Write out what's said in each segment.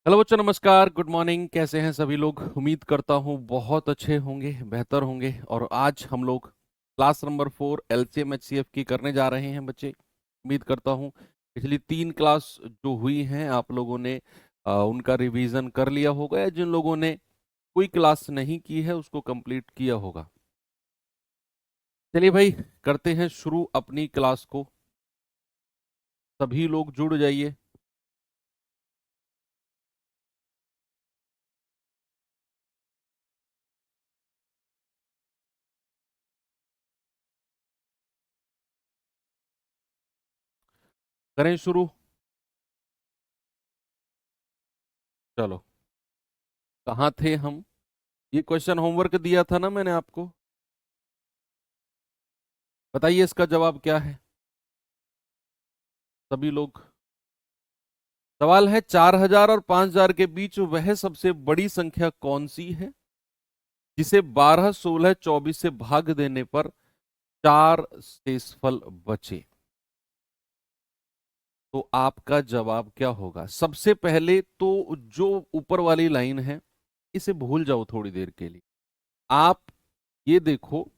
Hello बच्चों, नमस्कार, good morning. कैसे हैं सभी लोग? उम्मीद करता हूँ बहुत अच्छे होंगे, बेहतर होंगे। और आज हम लोग क्लास नंबर 4 एलसीएम एचसीएफ की करने जा रहे हैं बच्चे। उम्मीद करता हूँ पिछली 3 क्लास जो हुई हैं आप लोगों ने उनका रिवीजन कर लिया होगा, या जिन लोगों ने कोई क्लास नहीं की है उसको कंप्लीट किया होगा। चलिए भाई, करते हैं शुरू अपनी क्लास को। सभी लोग जुड़ जाइए। करें शुरू। चलो, कहाँ थे हम? ये क्वेश्चन होमवर्क दिया था ना मैंने आपको। बताइए इसका जवाब क्या है सभी लोग। सवाल है, 4000 और 5000 के बीच वह सबसे बड़ी संख्या कौन सी है जिसे 12, 16, 24 से भाग देने पर 4 शेषफल बचे। तो आपका जवाब क्या होगा? सबसे पहले तो जो ऊपर वाली लाइन है इसे भूल जाओ थोड़ी देर के लिए। आप ये देखो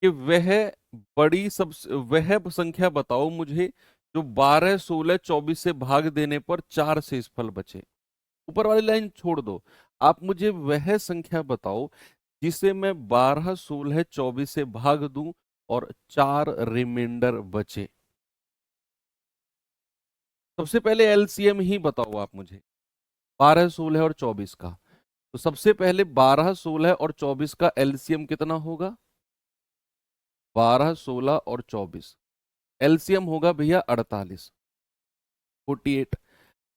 कि वह संख्या बताओ मुझे जो 12, 16, 24 से भाग देने पर 4 शेषफल बचे। ऊपर वाली लाइन छोड़ दो। आप मुझे वह संख्या बताओ जिसे मैं 12, 16, 24 से भाग दूं और 4 रिमाइंडर बचे। सबसे पहले एलसीएम ही बताओ आप मुझे 12, 16 और 24 का। तो सबसे पहले 12, 16 और 24 का एलसीएम कितना होगा? 12, 16 और 24 एलसीएम होगा भैया 48, 48।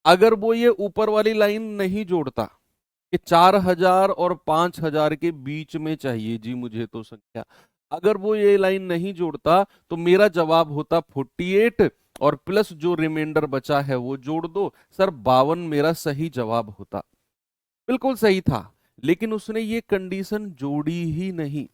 अगर वो ये ऊपर वाली लाइन नहीं जोड़ता कि 4000 और 5000 के बीच में चाहिए जी मुझे तो संख्या, अगर वो ये लाइन नहीं जोड़ता तो मेरा जवाब होता 48, और प्लस जो रिमाइंडर बचा है वो जोड़ दो। सर 52 मेरा सही जवाब होता। बिल्कुल सही था। लेकिन उसने ये कंडीशन जोड़ी ही नहीं।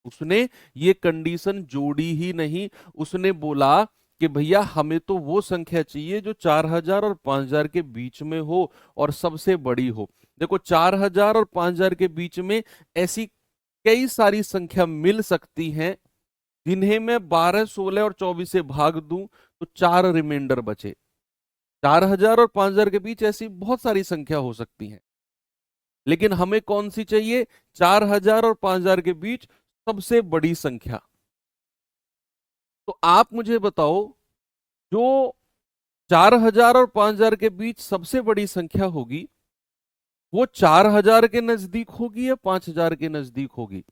उसने ये कंडीशन जोड़ी ही नहीं। उसने बोला कि भैया हमें तो वो संख्या चाहिए जो 4000 और 5000 के बीच में हो और सबसे बड़ी हो। देखो, 4000 और 5000 के बीच में ऐसी कई सारी संख्या मिल सकती हैं जिन्हें मैं 12, 16 और 24 से भाग दूं तो 4 रिमाइंडर बचे। 4000 और 5000 के बीच ऐसी बहुत सारी संख्या हो सकती हैं, लेकिन हमें कौन सी चाहिए? 4000 और 5000 के बीच सबसे बड़ी संख्या। तो आप मुझे बताओ, जो 4000 और 5000 के बीच सबसे बड़ी संख्या होगी वो 4000 के नजदीक होगी या 5000 के नजदीक होगी?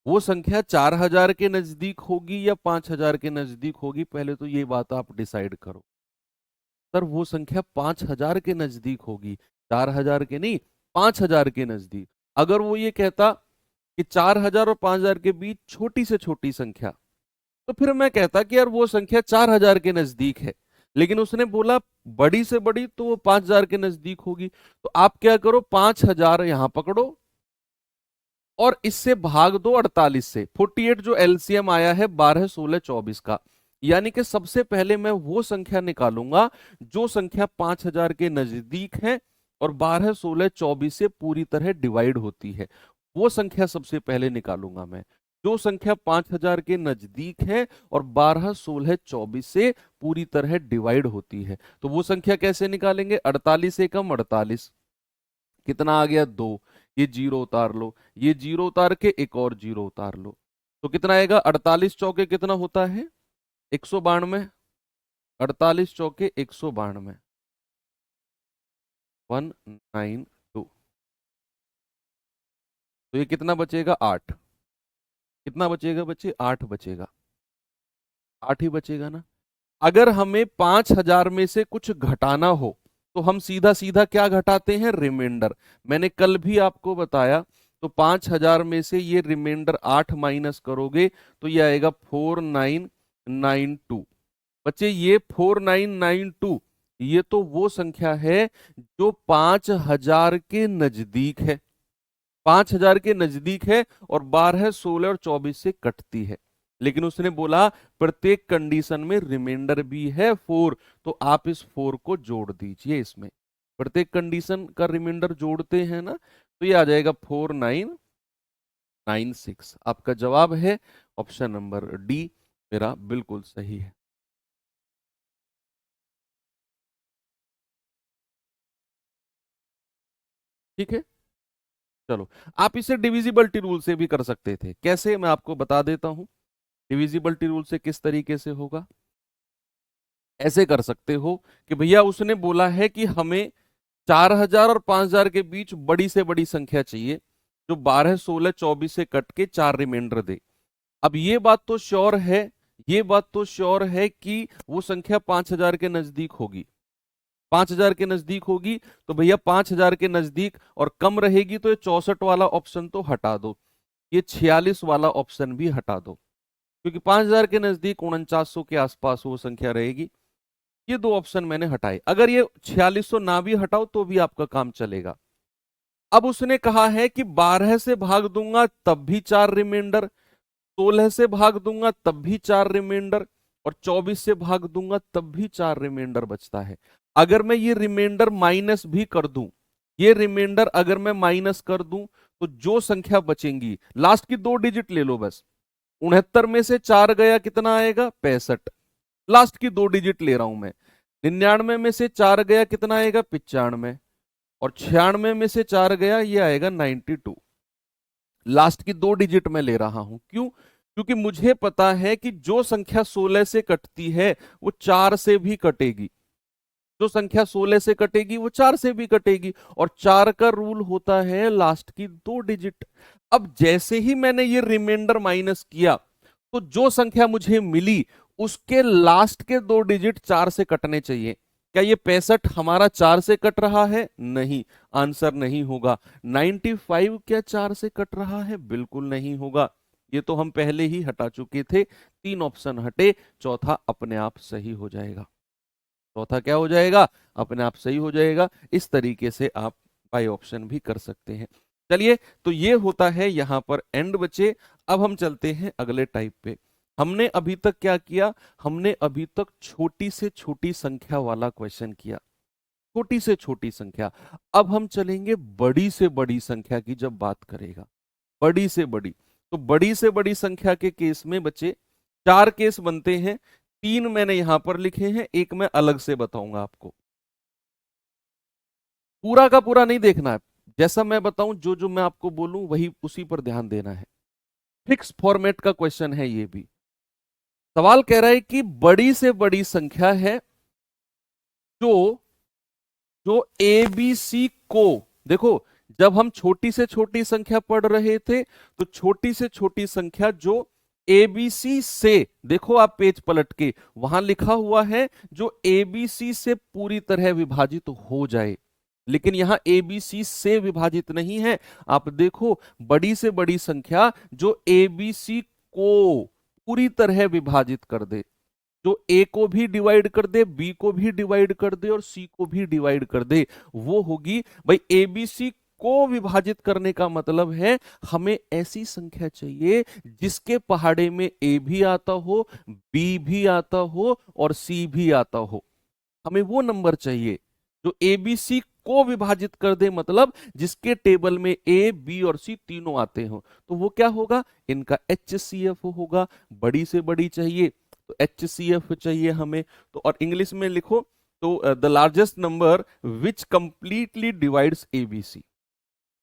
वो संख्या 4000 के नजदीक होगी या 5000 के नजदीक होगी? पहले तो ये बात आप डिसाइड करो। सर वो संख्या 5000 के नजदीक होगी, 4000 के नहीं, 5000 के नजदीक। अगर वो ये कहता कि 4000 और 5000 के बीच छोटी से छोटी संख्या, तो फिर मैं कहता कि यार वो संख्या 4000 के नजदीक है। लेकिन उसने बोला बड़ी से बड़ी, तो वो 5000 के नजदीक होगी। तो आप क्या करो, 5000 यहां पकड़ो और इससे भाग दो 48 से। 48 जो एलसीएम आया है 12, 16, 24 का। यानी कि सबसे पहले मैं वो संख्या निकालूंगा जो संख्या 5000 के नजदीक है और 12, 16, 24 से पूरी तरह डिवाइड होती है। वो संख्या सबसे पहले निकालूंगा मैं जो संख्या 5000 के नजदीक है और 12, 16, 24 से पूरी तरह डिवाइड होती है। तो वो संख्या कैसे निकालेंगे? 48 एकम 48, कितना आ गया? 2। ये जीरो उतार लो, ये जीरो उतार के एक और जीरो उतार लो, तो कितना आएगा? 48 चौके कितना होता है? 192। 48 चौके 192, 192। तो ये कितना बचेगा? 8। कितना बचेगा बच्चे? 8 बचेगा। 8 ही बचेगा ना। अगर हमें 5000 में से कुछ घटाना हो तो हम सीधा सीधा क्या घटाते हैं? रिमाइंडर। मैंने कल भी आपको बताया। तो 5000 में से ये रिमाइंडर 8 माइनस करोगे तो ये आएगा 4992। बच्चे ये 4992, ये तो वो संख्या है जो 5000 के नजदीक है। 5000 के नजदीक है और 12, 16 और 24 से कटती है। लेकिन उसने बोला प्रत्येक कंडीशन में रिमाइंडर भी है 4, तो आप इस 4 को जोड़ दीजिए इसमें। प्रत्येक कंडीशन का रिमाइंडर जोड़ते हैं ना, तो ये आ जाएगा 4996। आपका जवाब है ऑप्शन नंबर डी, मेरा बिल्कुल सही है। ठीक है, चलो आप इसे डिविजिबिलिटी रूल से भी कर सकते थे। कैसे, मैं आपको बता देता हूं। डिविजिबिलिटी रूल से किस तरीके से होगा, ऐसे कर सकते हो कि भैया उसने बोला है कि हमें 4000 और 5000 के बीच बड़ी से बड़ी संख्या चाहिए जो 12, 16, 24 से कट के 4 रिमाइंडर दे। अब ये बात तो श्योर है, ये बात तो श्योर है कि वो संख्या 5000 के नजदीक होगी। 5000 के नजदीक होगी, तो भैया 5000 के नजदीक और कम रहेगी, तो ये 64 वाला ऑप्शन तो हटा दो, ये 46 वाला ऑप्शन भी हटा दो, क्योंकि 5000 के नजदीक 4900 के आसपास वो संख्या रहेगी। ये दो ऑप्शन मैंने हटाए। अगर ये 4600 ना भी हटाओ तो भी आपका काम चलेगा। अब उसने कहा है कि 12 से भाग दूंगा तब भी 4 रिमाइंडर, 16 से भाग दूंगा तब भी 4 रिमाइंडर, और 24 से भाग दूंगा तब भी 4 रिमाइंडर बचता है। अगर मैं ये रिमाइंडर माइनस भी कर दूं, ये रिमाइंडर अगर मैं माइनस कर दूं, तो जो संख्या बचेंगी, लास्ट की 2 डिजिट ले लो बस। 69 में से 4 गया, कितना आएगा? 65। लास्ट की 2 डिजिट ले रहा हूं मैं। 99 में से 4 गया, कितना आएगा? 95। और 96 में से 4 गया, ये आएगा 92। लास्ट की 2 डिजिट में ले रहा हूं, क्यों? क्योंकि मुझे पता है कि जो संख्या 16 से कटती है वो 4 से भी कटेगी। जो संख्या 16 से कटेगी वो 4 से भी कटेगी, और 4 का रूल होता है लास्ट की 2 डिजिट। अब जैसे ही मैंने ये रिमाइंडर माइनस किया, तो जो संख्या मुझे मिली उसके लास्ट के 2 डिजिट 4 से कटने चाहिए। क्या ये 65 हमारा 4 से कट रहा है? नहीं, आंसर नहीं होगा। 95 क्या 4 से कट रहा है? बिल्कुल नहीं होगा। ये तो हम पहले ही हटा चुके थे। 3 ऑप्शन हटे, चौथा अपने आप सही हो जाएगा। चौथा क्या हो जाएगा? अपने आप सही हो जाएगा। इस तरीके से आप बाई ऑप्शन भी कर सकते हैं। चलिए, तो ये होता है यहां पर एंड बचे। अब हम चलते हैं अगले टाइप पे। हमने अभी तक क्या किया? हमने अभी तक छोटी से छोटी संख्या वाला क्वेश्चन किया, छोटी से छोटी संख्या। अब हम चलेंगे बड़ी से बड़ी संख्या की जब बात करेगा, बड़ी से बड़ी। तो बड़ी से बड़ी संख्या के केस में बच्चे 4 केस बनते हैं। 3 मैंने यहां पर लिखे हैं, एक मैं अलग से बताऊंगा आपको। पूरा का पूरा नहीं देखना है, जैसा मैं बताऊं, जो जो मैं आपको बोलूं वही उसी पर ध्यान देना है। फिक्स फॉर्मेट का क्वेश्चन है ये भी। सवाल कह रहा है कि बड़ी से बड़ी संख्या है जो जो ए बी सी को, देखो, जब हम छोटी से छोटी संख्या पढ़ रहे थे तो छोटी से छोटी संख्या जो ए बी सी से, देखो आप पेज पलट के, वहां लिखा हुआ है जो ए बी सी से पूरी तरह विभाजित हो जाए, लेकिन यहां ए बी सी से विभाजित नहीं है। आप देखो, बड़ी से बड़ी संख्या जो ए बी सी को पूरी तरह विभाजित कर दे, जो ए को भी डिवाइड कर दे, बी को भी डिवाइड कर दे और सी को भी डिवाइड कर दे, वो होगी भाई ए बी सी को विभाजित करने का मतलब है हमें ऐसी संख्या चाहिए जिसके पहाड़े में ए भी आता हो, बी भी आता हो और सी भी आता हो। हमें वो नंबर चाहिए जो ए बी सी को विभाजित कर दे, मतलब जिसके टेबल में ए बी और सी तीनों आते हो। तो वो क्या होगा? इनका एच सी एफ होगा। बड़ी से बड़ी चाहिए तो एच सी एफ चाहिए हमें। तो और इंग्लिश में लिखो तो the largest number which completely divides ABC,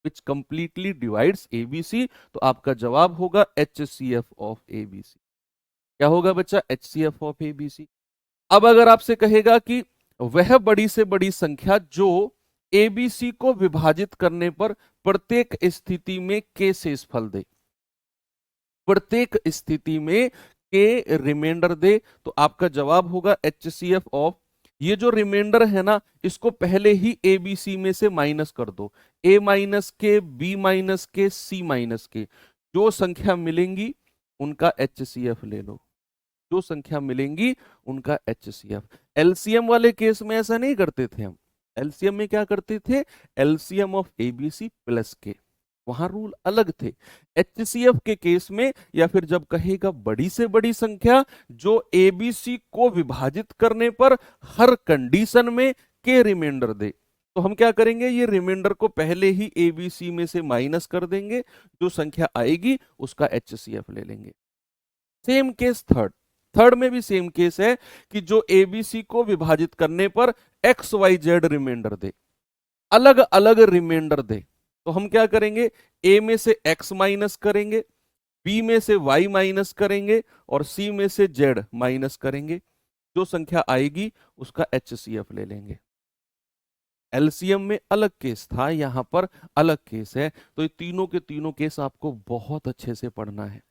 which completely divides ABC. तो आपका जवाब होगा एच सी एफ ऑफ एबीसी। क्या होगा बच्चा? एच सी एफ ऑफ एबीसी। अब अगर आपसे कहेगा कि वह बड़ी से बड़ी संख्या जो एबीसी को विभाजित करने पर प्रत्येक स्थिति में के शेषफल दे, प्रत्येक स्थिति में के रिमाइंडर दे, तो आपका जवाब होगा एच सी एफ ऑफ, ये जो रिमाइंडर है ना, इसको पहले ही ए बी सी में से माइनस कर दो। ए माइनस के, बी माइनस के, सी माइनस के, जो संख्या मिलेंगी उनका एच सी एफ ले लो, जो संख्या मिलेंगी उनका एच सी एफ। एलसीएम वाले केस में ऐसा नहीं करते थे हम। एलसीएम में क्या करते थे? एलसीएम ऑफ एबीसी प्लस के। वहां रूल अलग थे। HCF के केस में या फिर जब कहेगा बड़ी से बड़ी संख्या जो ABC को विभाजित करने पर हर कंडीशन में के रिमाइंडर दे, तो हम क्या करेंगे, ये रिमाइंडर को पहले ही ABC में से माइनस कर देंगे, जो संख्या आएगी उसका HCF ले लेंगे। सेम केस थर्ड में भी सेम केस है कि जो ABC को विभाजित करने पर XYZ रिमाइंडर दे, अलग अलग रिमाइंडर दे, तो हम क्या करेंगे, A में से X माइनस करेंगे, B में से Y माइनस करेंगे और C में से Z माइनस करेंगे, जो संख्या आएगी उसका HCF ले लेंगे। LCM में अलग केस था, यहां पर अलग केस है, तो ये तीनों के तीनों केस आपको बहुत अच्छे से पढ़ना है।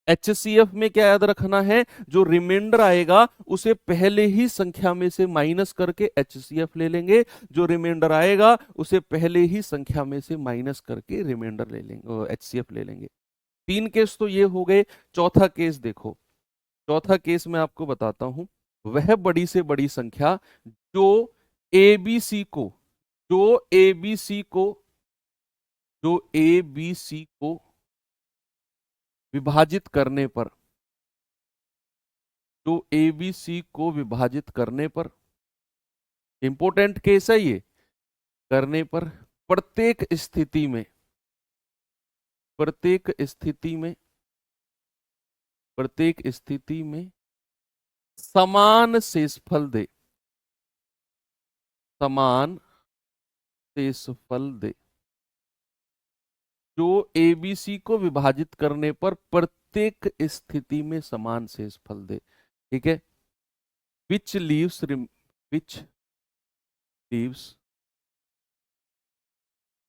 HCF में क्या याद रखना है, जो रिमाइंडर आएगा उसे पहले ही संख्या में से माइनस करके HCF ले लेंगे, जो रिमाइंडर आएगा उसे पहले ही संख्या में से माइनस करके रिमाइंडर ले लेंगे, HCF ले लेंगे। 3 केस तो ये हो गए। चौथा केस देखो, चौथा केस मैं आपको बताता हूं, वह बड़ी से बड़ी संख्या जो ABC को जो ABC को जो ABC को विभाजित करने पर जो ABC को विभाजित करने पर, इंपॉर्टेंट केस है ये, करने पर प्रत्येक स्थिति में प्रत्येक स्थिति में प्रत्येक स्थिति में समान शेषफल दे, समान शेषफल दे, जो ABC को विभाजित करने पर प्रत्येक स्थिति में समान शेषफल दे। ठीक है, which leaves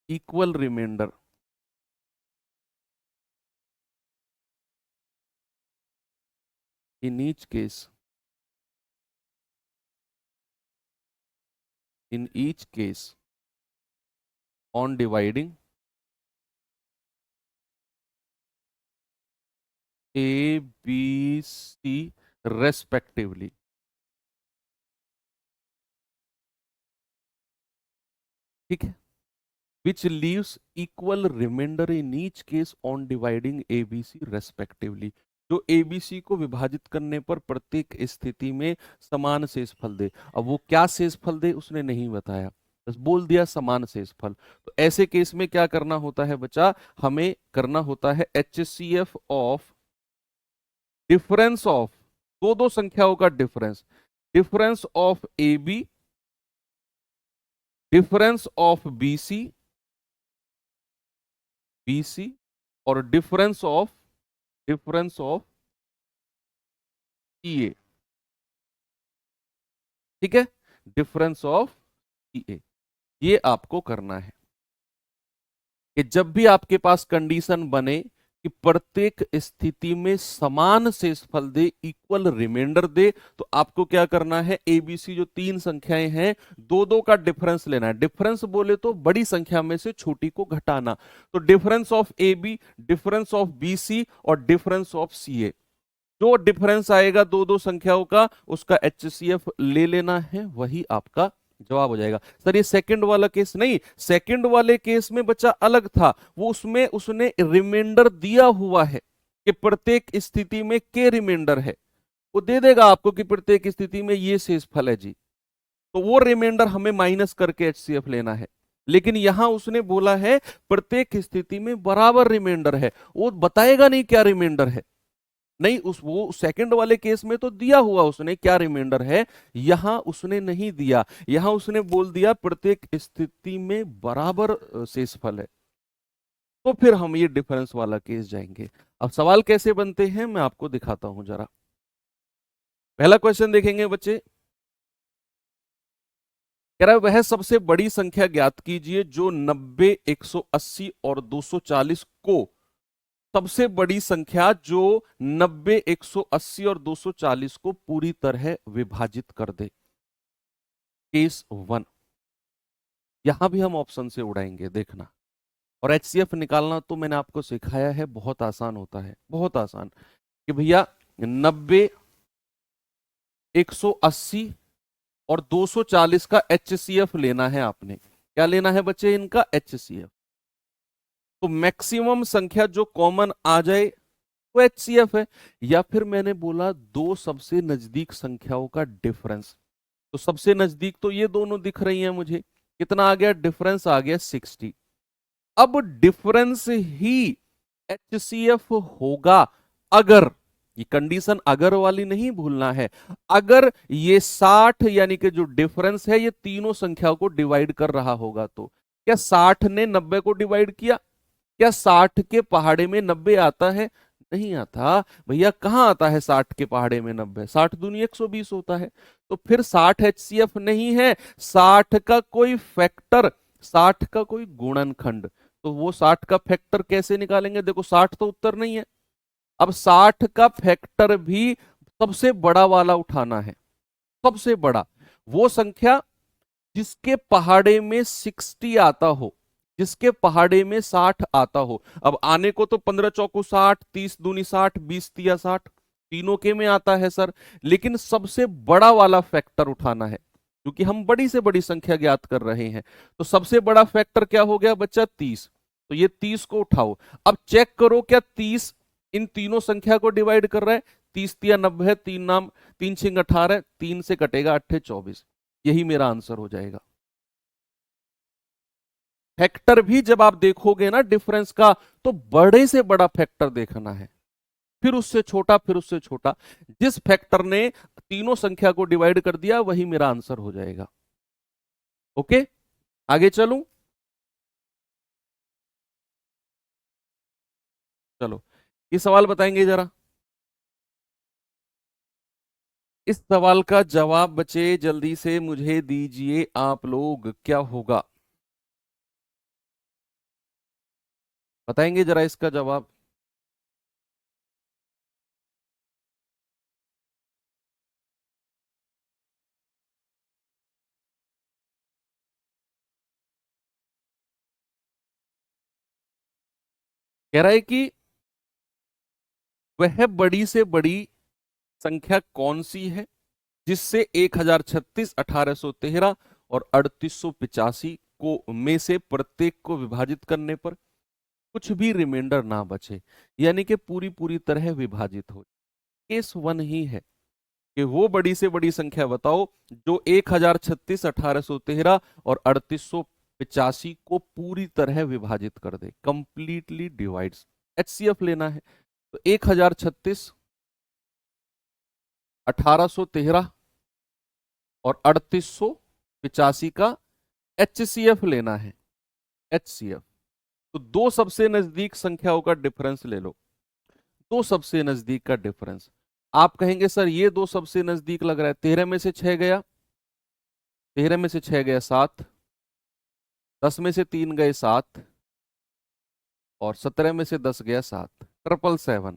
equal remainder in each case on dividing A, B, C respectively। ठीक है, which leaves equal remainder in each case on dividing ABC respectively। जो ABC को विभाजित करने पर प्रत्येक स्थिति में समान शेषफल दे। अब वो क्या शेषफल दे उसने नहीं बताया, बस बोल दिया समान शेषफल। तो ऐसे केस में क्या करना होता है बच्चा, हमें करना होता है HCF ऑफ डिफरेंस ऑफ दो संख्याओं का difference, difference of AB, difference of BC और डिफरेंस ऑफ CA। ठीक है, डिफरेंस ऑफ CA, ये आपको करना है कि जब भी आपके पास कंडीशन बने कि प्रत्येक स्थिति में समान शेषफल दे, इक्वल रिमाइंडर दे, तो आपको क्या करना है, ABC जो 3 संख्याएं हैं, दो का डिफरेंस लेना है। डिफरेंस बोले तो बड़ी संख्या में से छोटी को घटाना, तो difference of AB, difference of BC और डिफरेंस ऑफ CA, जो डिफरेंस आएगा दो संख्याओं का उसका HCF ले लेना है, वही आपका जवाब हो जाएगा। सर ये सेकंड वाला केस नहीं, सेकंड वाले केस में बच्चा अलग था, वो उसमें उसने रिमाइंडर दिया हुआ है कि प्रत्येक स्थिति में के रिमाइंडर है, वो दे देगा आपको कि प्रत्येक स्थिति में ये शेषफल है जी, तो वो रिमाइंडर हमें माइनस करके HCF लेना है। लेकिन यहां उसने बोला है प्रत्येक स्थिति में बराबर रिमाइंडर है, वो बताएगा नहीं क्या रिमाइंडर है, नहीं उस वो सेकंड वाले केस में तो दिया हुआ उसने क्या रिमाइंडर है, यहां उसने नहीं दिया, यहां उसने बोल दिया प्रत्येक स्थिति में बराबर शेषफल है। तो फिर हम ये डिफरेंस वाला केस जाएंगे। अब सवाल कैसे बनते हैं मैं आपको दिखाता हूं जरा। पहला क्वेश्चन देखेंगे बच्चे, कह रहा है वह सबसे बड़ी संख्या ज्ञात कीजिए जो 90, 180 और 240 को, सबसे बड़ी संख्या जो 90, 180 और 240 को पूरी तरह विभाजित कर दे। केस 1, यहां भी हम ऑप्शन से उड़ाएंगे देखना। और HCF निकालना तो मैंने आपको सिखाया है, बहुत आसान होता है, बहुत आसान, कि भैया 90, 180 और 240 का HCF लेना है आपने। क्या लेना है बच्चे, इनका HCF। तो मैक्सिमम संख्या जो कॉमन आ जाए वो एचसीएफ है। या फिर मैंने बोला दो सबसे नजदीक संख्याओं का डिफरेंस, तो सबसे नजदीक तो ये दोनों दिख रही हैं मुझे, कितना आ गया डिफरेंस, आ गया 60। अब डिफरेंस ही एचसीएफ होगा अगर, ये कंडीशन अगर वाली नहीं भूलना है, अगर ये 60 यानी कि जो डिफरेंस है ये तीनों संख्याओं को डिवाइड कर रहा होगा। तो क्या 60 ने 90 को डिवाइड किया? क्या 60 के पहाड़े में 90 आता है? नहीं आता भैया। कहां आता है 60 के पहाड़े में 90? 60 दूनी 120 होता है। तो फिर 60 एचसीएफ नहीं है, 60 का कोई फैक्टर, 60 का कोई गुणनखंड। तो वो 60 का फैक्टर कैसे निकालेंगे? देखो 60 तो उत्तर नहीं है, अब 60 का फैक्टर भी सबसे बड़ा वाला उठाना है। सबसे बड़ा वो संख्या जिसके पहाड़े में 60 आता हो, जिसके पहाड़े में 60 आता हो। अब आने को तो 15 चौको 60, 30 दूनी 60, 20 तिया 60, तीनों के में आता है सर, लेकिन सबसे बड़ा वाला फैक्टर उठाना है क्योंकि हम बड़ी से बड़ी संख्या ज्ञात कर रहे हैं। तो सबसे बड़ा फैक्टर क्या हो गया बच्चा? 30। तो ये 30 को उठाओ। अब चेक करो क्या 30 इन तीनों संख्या को डिवाइड कर रहा है? 30 तिया 90 है, तीन नाम, तीन छिंग 18, तीन से कटेगा 8 24। यही मेरा आंसर हो जाएगा। फैक्टर भी जब आप देखोगे ना डिफरेंस का, तो बड़े से बड़ा फैक्टर देखना है, फिर उससे छोटा, फिर उससे छोटा। जिस फैक्टर ने तीनों संख्या को डिवाइड कर दिया वही मेरा आंसर हो जाएगा। ओके, आगे चलूं? चलो, ये सवाल बताएंगे जरा। इस सवाल का जवाब बचे जल्दी से मुझे दीजिए आप लोग, क्या होगा बताएंगे जरा इसका जवाब। कह रहा है कि वह बड़ी से बड़ी संख्या कौन सी है जिससे 1036, 1813 और 3885 को में से प्रत्येक को विभाजित करने पर कुछ भी रिमाइंडर ना बचे, यानी कि पूरी पूरी तरह विभाजित हो। केस वन ही है कि वो बड़ी से बड़ी संख्या बताओ जो 1036, 1813 और 3885 को पूरी तरह विभाजित कर दे, कंप्लीटली डिवाइड्स। एचसीएफ लेना है तो 1036, 1813 और 3885 का एचसीएफ लेना है। एचसीएफ तो दो सबसे नजदीक संख्याओं का डिफरेंस ले लो, दो सबसे नजदीक का डिफरेंस। आप कहेंगे सर ये दो सबसे नजदीक लग रहा है, 13 में से 6 गया, 13 में से 6 गया 7, 10 में से 3 गए 7 और 17 में से 10 गया 7, 777।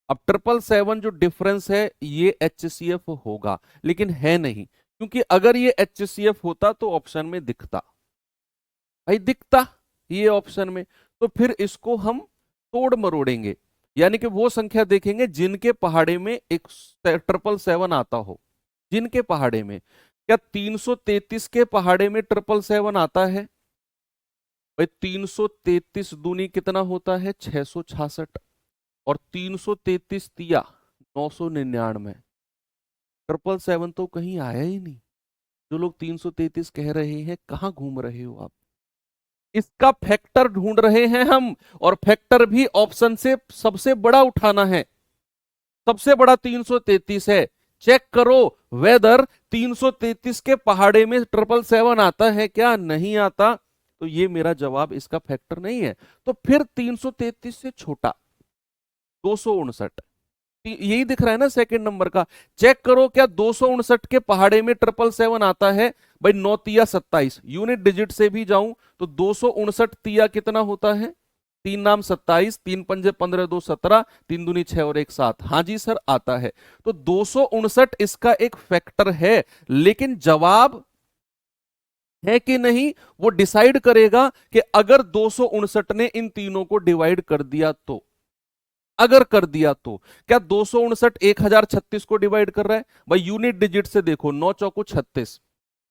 अब 777 जो डिफरेंस है ये एचसीएफ होगा, लेकिन है नहीं, क्योंकि अगर ये एचसीएफ होता तो ऑप्शन में दिखता, भाई दिखता ये ऑप्शन में, तो फिर इसको हम तोड़ मरोड़ेंगे, यानी कि वो संख्या देखेंगे जिनके पहाड़े में एक 777 आता हो। जिनके पहाड़े में, क्या 333 के पहाड़े में 777 आता है? भाई 333 दूनी कितना होता है? 666, और 333 तिया 999। 777 तो कहीं आया ही नहीं। जो लोग 333 कह रहे हैं कहाँ घूम रहे हो आप? इसका फैक्टर ढूंढ रहे हैं हम, और फैक्टर भी ऑप्शन से सबसे बड़ा उठाना है। सबसे बड़ा 333 है। चेक करो वेदर 333 के पहाड़े में 777 आता है क्या? नहीं आता। तो ये मेरा जवाब इसका फैक्टर नहीं है। तो फिर 333 से छोटा 259, यही दिख रहा है ना सेकंड नंबर का। चेक करो क्या 259 के पहाड़े में 777 आता है? भाई 9 तिया 27, यूनिट डिजिट से भी जाऊं तो 259 तिया कितना होता है? तीन नाम 27, तीन पंजे 15, 2 17, तीन दूनी 6 और 1 7। हाँ जी सर आता है। तो 259 इसका एक फैक्टर है, लेकिन जवाब है कि नहीं वो डिसाइड करेगा कि अगर 259 ने इन तीनों को डिवाइड कर दिया तो। अगर कर दिया तो क्या 259 1036 को डिवाइड कर रहा है? भाई यूनिट डिजिट से देखो, 9 चौको 36,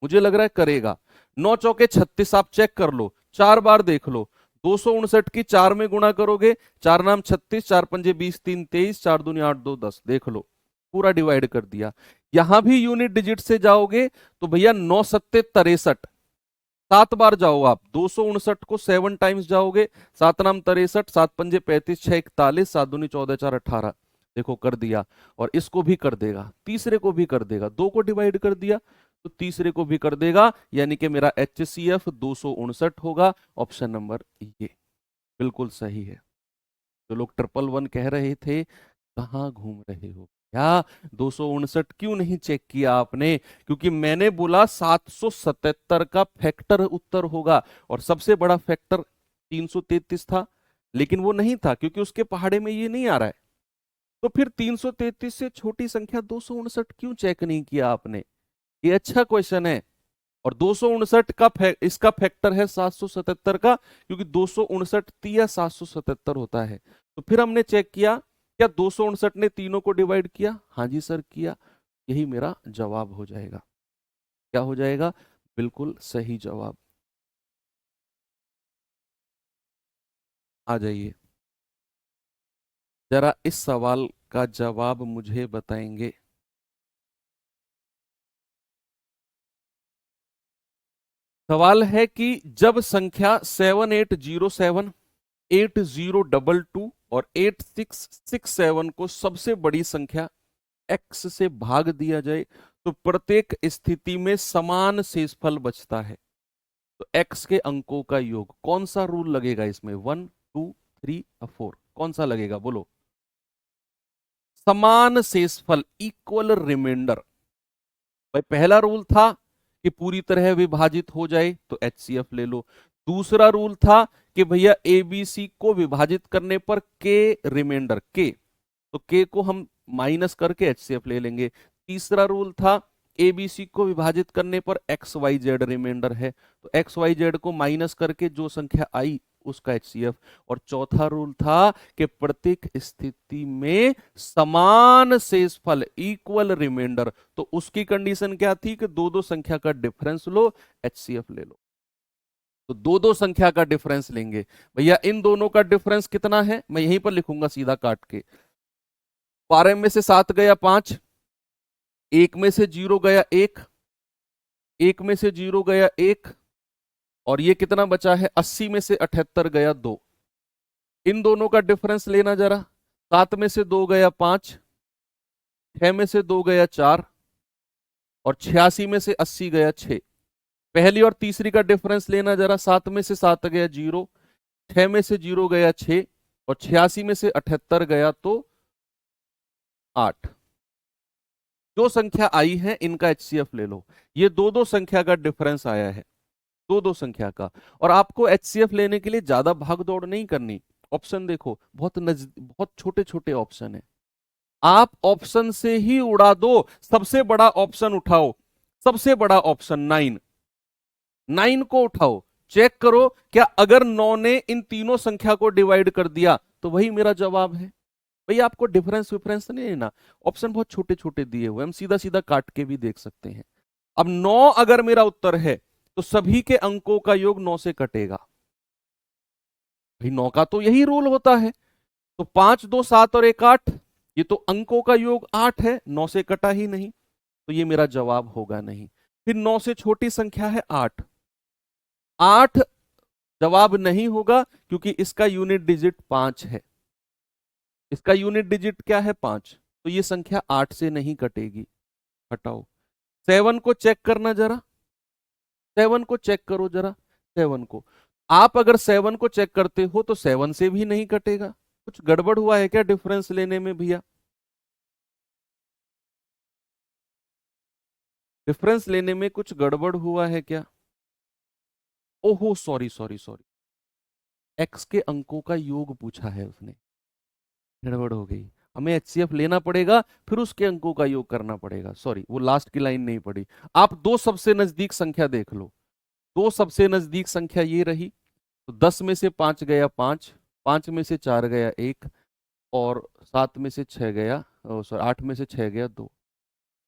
मुझे लग रहा है करेगा। 9 चौके 36 आप चेक कर लो, 4 बार देख लो। 259 की 4 में गुणा करोगे, 4 नाम 36, 4 पंजे 20, 3 23, 4 दूनी 8, 2 10। देख लो पूरा डिवाइड कर दिया। यहां भी यूनिट डिजिट से जाओगे तो भैया 9 सत्ते 63, 7 बार जाओ आप। 259 को 7 टाइम्स जाओगे, 7 नाम 63, 7 पंजे 35, 6 41, 7 दूनी 14, 4 18। देखो कर दिया। और इसको भी कर देगा, तीसरे को भी कर देगा। 2 को डिवाइड कर दिया तो तीसरे को भी कर देगा, यानी कि मेरा HCF 259 होगा। ऑप्शन नंबर ये बिल्कुल सही है। जो लोग 111 कह रहे थे, कहाँ घूम रहे हो क्या? 259 क्यों नहीं चेक किया आपने? क्योंकि मैंने बोला 777 का फैक्टर उत्तर होगा, और सबसे बड़ा फैक्टर 333 था, लेकिन वो नहीं था क्योंकि उसके पहाड़े में ये नहीं आ रहा है। तो फिर 333 से छोटी संख्या 259 क्यों चेक नहीं किया आपने? ये अच्छा क्वेश्चन है। और 259 का इसका फैक्टर है 777 का, क्योंकि 259 तिया 777 होता है। तो फिर हमने चेक किया, क्या 259 ने तीनों को डिवाइड किया? हाँ जी सर किया। यही मेरा जवाब हो जाएगा। क्या हो जाएगा? बिल्कुल सही जवाब। आ जाइए, जरा इस सवाल का जवाब मुझे बताएंगे। सवाल है कि जब संख्या 7807, 8022 और 8667 को सबसे बड़ी संख्या x से भाग दिया जाए तो प्रत्येक स्थिति में समान शेषफल बचता है। तो x के अंकों का योग, कौन सा रूल लगेगा इसमें? 1 2 3 और 4, कौन सा लगेगा बोलो? समान शेषफल, इक्वल रिमाइंडर। भाई पहला रूल था कि पूरी तरह विभाजित हो जाए तो HCF ले लो। दूसरा रूल था कि भैया ABC को विभाजित करने पर के रिमाइंडर के, तो के को हम माइनस करके HCF ले लेंगे। तीसरा रूल था ABC को विभाजित करने पर XYZ रिमाइंडर है, तो XYZ को माइनस करके जो संख्या आई उसका HCF। और चौथा रूल था कि प्रत्येक स्थिति में समान शेषफल, इक्वल रिमाइंडर। तो उसकी कंडीशन क्या थी कि दो दो संख्या का डिफरेंस लो, HCF ले लो। तो दो दो संख्या का डिफरेंस लेंगे। भैया इन दोनों का डिफरेंस कितना है? मैं यहीं पर लिखूंगा सीधा काट के। 12 में से 7 गया 5, 1 में से 0 गया 1, 1 में से 0 गया 1, और ये कितना बचा है? 80 में से 78 गया 2। इन दोनों का डिफरेंस लेना जरा। 7 में से 2 गया 5, 6 में से 2 गया 4, और 86 में से 80 गया 6। पहली और तीसरी का डिफरेंस लेना जरा। 7 में से 7 गया 0, 6 में से 0 गया 6, और 86 में से 78 गया तो 8। जो संख्या आई है इनका HCF ले लो। ये दो दो संख्या का डिफरेंस आया है, दो दो संख्या का। और आपको HCF लेने के लिए ज्यादा भाग दौड़ नहीं करनी। ऑप्शन देखो, बहुत छोटे छोटे ऑप्शन है। आप ऑप्शन से ही उड़ा दो। सबसे बड़ा ऑप्शन उठाओ, सबसे बड़ा ऑप्शन 9, 9 को उठाओ। चेक करो क्या अगर 9 ने इन तीनों संख्या को डिवाइड कर दिया तो वही मेरा जवाब है। भैया आपको डिफरेंस विफरेंस नहीं लेना, ऑप्शन बहुत छोटे छोटे दिए हुए, हम सीधा सीधा काट के भी देख सकते हैं। अब 9 अगर मेरा उत्तर है तो सभी के अंकों का योग 9 से कटेगा। भाई 9 का तो यही रूल होता है। तो 5 2 7 और 1 8, ये तो अंकों का योग 8 है, 9 से कटा ही नहीं, तो ये मेरा जवाब होगा नहीं। फिर 9 से छोटी संख्या है 8, 8 जवाब नहीं होगा क्योंकि इसका यूनिट डिजिट 5 है। इसका यूनिट डिजिट क्या है? 5, तो ये संख्या 8 से नहीं कटेगी। हटाओ। 7 को चेक करना जरा, 7 को चेक करो जरा। 7 को आप अगर 7 को चेक करते हो तो 7 से भी नहीं कटेगा। कुछ गड़बड़ हुआ है क्या डिफरेंस लेने में भैया? डिफरेंस लेने में कुछ गड़बड़ हुआ है क्या? ओहो सॉरी सॉरी सॉरी, एक्स के अंकों का योग पूछा है उसने, गड़बड़ हो गई। हमें HCF लेना पड़ेगा, फिर उसके अंकों का योग करना पड़ेगा। सॉरी, वो लास्ट की लाइन नहीं पड़ी। आप दो सबसे नजदीक संख्या देख लो। दो सबसे नजदीक संख्या ये रही, तो 10 में से 5 गया 5, 5 में से 4 गया 1, और 7 में से 6 गया, सॉरी 8 में से 6 गया 2,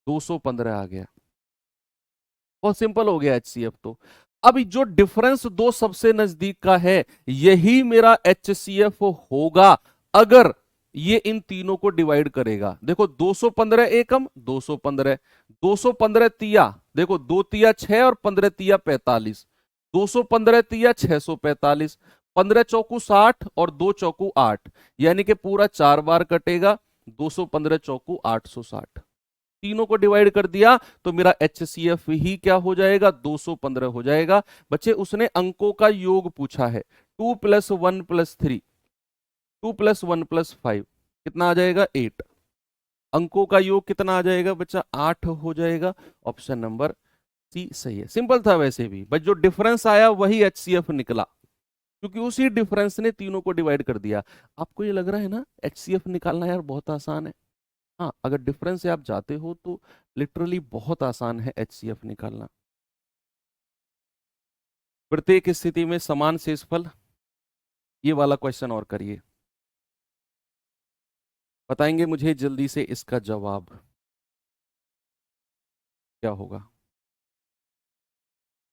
215 आ गया। बहुत सिंपल हो गया HCF तो। अब जो डिफरेंस दो सबसे नजदीक का है यही मेरा HCF होगा अगर ये इन तीनों को डिवाइड करेगा। देखो 215 एकम 215, 215 तिया, देखो 2 तिया 6 और 15 तिया 45, 215 तिया 645, 15 चौकू 60 और 2 चौकू 8, यानी कि पूरा 4 बार कटेगा, 215 चौकू 860। तीनों को डिवाइड कर दिया तो मेरा HCF ही क्या हो जाएगा, 215 हो जाएगा। बच्चे उसने अंकों का योग पूछा है, 2 + 1 + 3, 2 + 1 + 5 कितना आ जाएगा, 8। अंकों का योग कितना आ जाएगा बच्चा, 8 हो जाएगा। ऑप्शन नंबर सी सही है। सिंपल था वैसे भी, बट जो डिफरेंस आया वही HCF निकला, क्योंकि उसी डिफरेंस ने तीनों को डिवाइड कर दिया। आपको ये लग रहा है ना HCF निकालना यार बहुत आसान है। हाँ, अगर डिफरेंस से आप जाते हो तो लिटरली बहुत आसान है HCF निकालना। प्रत्येक स्थिति में समान शेषफल, ये वाला क्वेश्चन और करिए, बताएंगे मुझे जल्दी से इसका जवाब क्या होगा।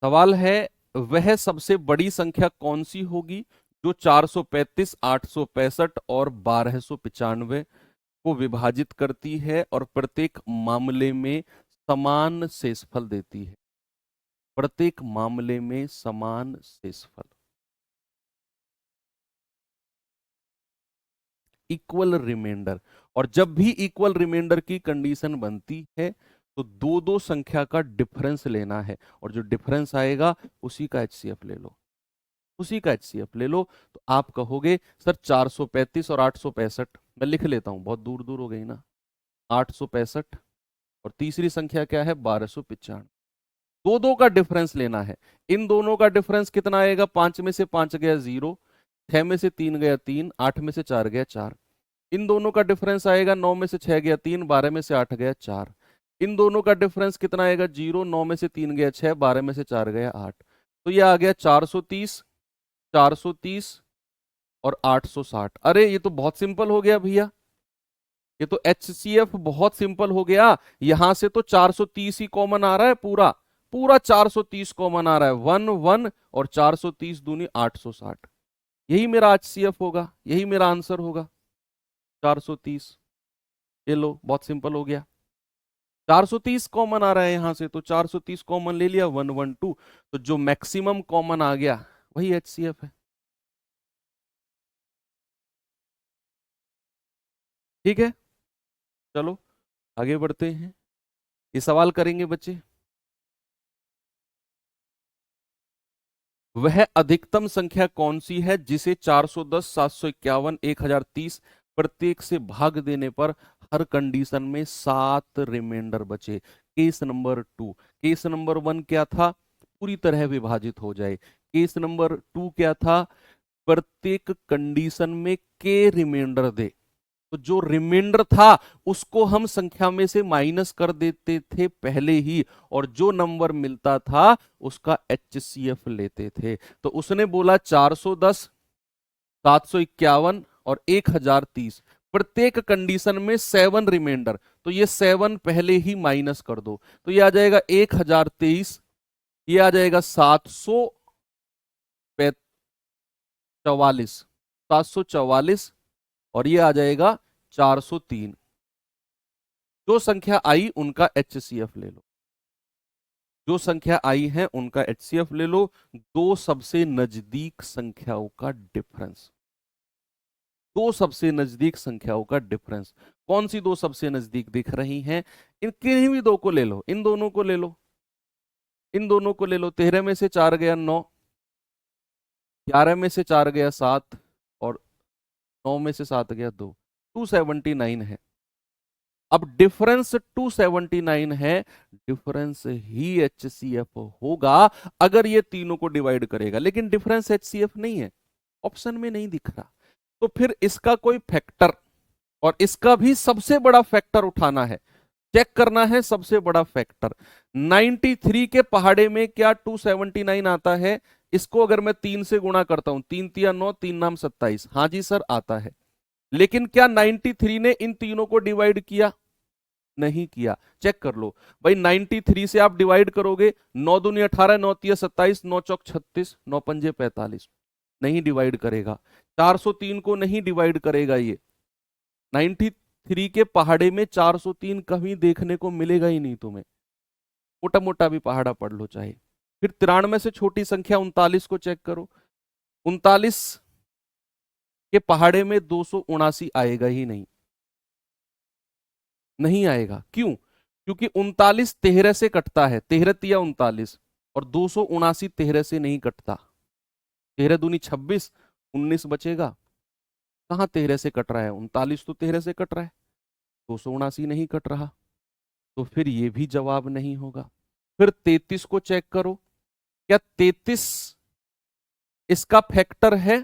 सवाल है, वह सबसे बड़ी संख्या कौन सी होगी जो 435, 865 और 1295 को विभाजित करती है और प्रत्येक मामले में समान शेषफल देती है। प्रत्येक मामले में समान शेषफल, इक्वल रिमाइंडर। और जब भी इक्वल रिमाइंडर की कंडीशन बनती है तो दो दो संख्या का डिफरेंस लेना है, और जो डिफरेंस आएगा उसी का HCF ले लो, उसी का HCF ले लो। तो आप कहोगे सर 435 और 865, मैं लिख लेता हूं, बहुत दूर दूर हो गई ना, 865 और तीसरी संख्या क्या है, 1295। दो दो का डिफरेंस लेना है। इन दोनों का डिफरेंस कितना आएगा, 5 में से 5 गया 0, 6 में से 3 गया 3, 8 में से 4 गया 4। इन दोनों का डिफरेंस आएगा 9 में से 6 गया 3, 12 में से 8 गया 4। इन दोनों का डिफरेंस कितना आएगा, 0, 9 में से 3 गया 6, 12 में से 4 गया 8। तो ये आ गया 430, 430 और 860। अरे ये तो बहुत सिंपल हो गया भैया, ये तो HCF बहुत सिंपल हो गया। यहां से तो 430 ही कॉमन आ रहा है, पूरा पूरा 430 कॉमन आ रहा है, 1 1 और 430 दूनी 860। यही मेरा HCF होगा, यही मेरा आंसर होगा, 430। ये लो, बहुत सिंपल हो गया। 430 कॉमन आ रहा है यहां से, तो 430 कॉमन ले लिया, 112, तो जो मैक्सिमम कॉमन आ गया वही HCF है। ठीक है, चलो आगे बढ़ते हैं। ये सवाल करेंगे बच्चे, वह अधिकतम संख्या कौन सी है जिसे 410, 751, 1030 प्रत्येक से भाग देने पर हर कंडीशन में 7 रिमाइंडर बचे। केस नंबर 2, केस नंबर 1 क्या था, पूरी तरह विभाजित हो जाए। केस नंबर 2 क्या था, प्रत्येक कंडीशन में के रिमाइंडर दे। तो जो रिमाइंडर था उसको हम संख्या में से माइनस कर देते थे पहले ही, और जो नंबर मिलता था उसका HCF लेते थे। तो उसने बोला 410, 751 और 1030 प्रत्येक कंडीशन में 7 रिमाइंडर, तो ये 7 पहले ही माइनस कर दो, तो ये आ जाएगा 1023, ये आ जाएगा 744, 744 और ये आ जाएगा 403। जो संख्या आई उनका HCF ले लो, जो संख्या आई है उनका HCF ले लो। दो सबसे नजदीक संख्याओं का डिफरेंस, दो सबसे नजदीक संख्याओं का डिफरेंस, कौन सी दो सबसे नजदीक दिख रही हैं, इन किन्हीं भी दो को ले लो, इन दोनों को ले लो, इन दोनों को ले लो। 13 में से 4 गया 9, 11 में से 4 गया 7 और 9 में से 7 गया 2, 279 है। अब डिफरेंस 279 है, डिफरेंस ही HCF होगा अगर ये तीनों को डिवाइड करेगा, लेकिन डिफरेंस HCF नहीं है, ऑप्शन में नहीं दिख रहा। तो फिर इसका कोई फैक्टर, और इसका भी सबसे बड़ा फैक्टर उठाना है, चेक करना है सबसे बड़ा फैक्टर। 93 के पहाड़े में क्या 279 आता है, इसको अगर मैं 3 से गुणा करता हूं, 3 तिया 9, 3 नाम 27, हाँ जी सर आता है। लेकिन क्या 93 ने इन तीनों को डिवाइड किया, नहीं किया। चेक कर लो भाई, 93 से आप डिवाइड करोगे, 9 दूनी 18, 9 तिया 27, 9 चौक 36, 9 पंजे 45, नहीं डिवाइड करेगा। 403 को नहीं डिवाइड करेगा ये। 93 के पहाड़े में 403 कहीं देखने को मिलेगा ही नहीं तुम्हें, मोटा मोटा भी पहाड़ा पढ़ लो चाहे। फिर 93 से छोटी संख्या 39 को चेक करो, 39 के पहाड़े में 279 आएगा ही नहीं, नहीं आएगा। क्यों? क्योंकि 39 13 से कटता है, 13 तिया 39, और 279 13 से नहीं कटता। 13 दूनी 26, 19 बचेगा। कहां 13 से कट रहा है? 39 तो 13 से कट रहा है, 279 नहीं कट रहा, तो फिर ये भी जवाब नहीं होगा। फिर 33 को चेक करो, क्या 33 इसका फैक्टर है?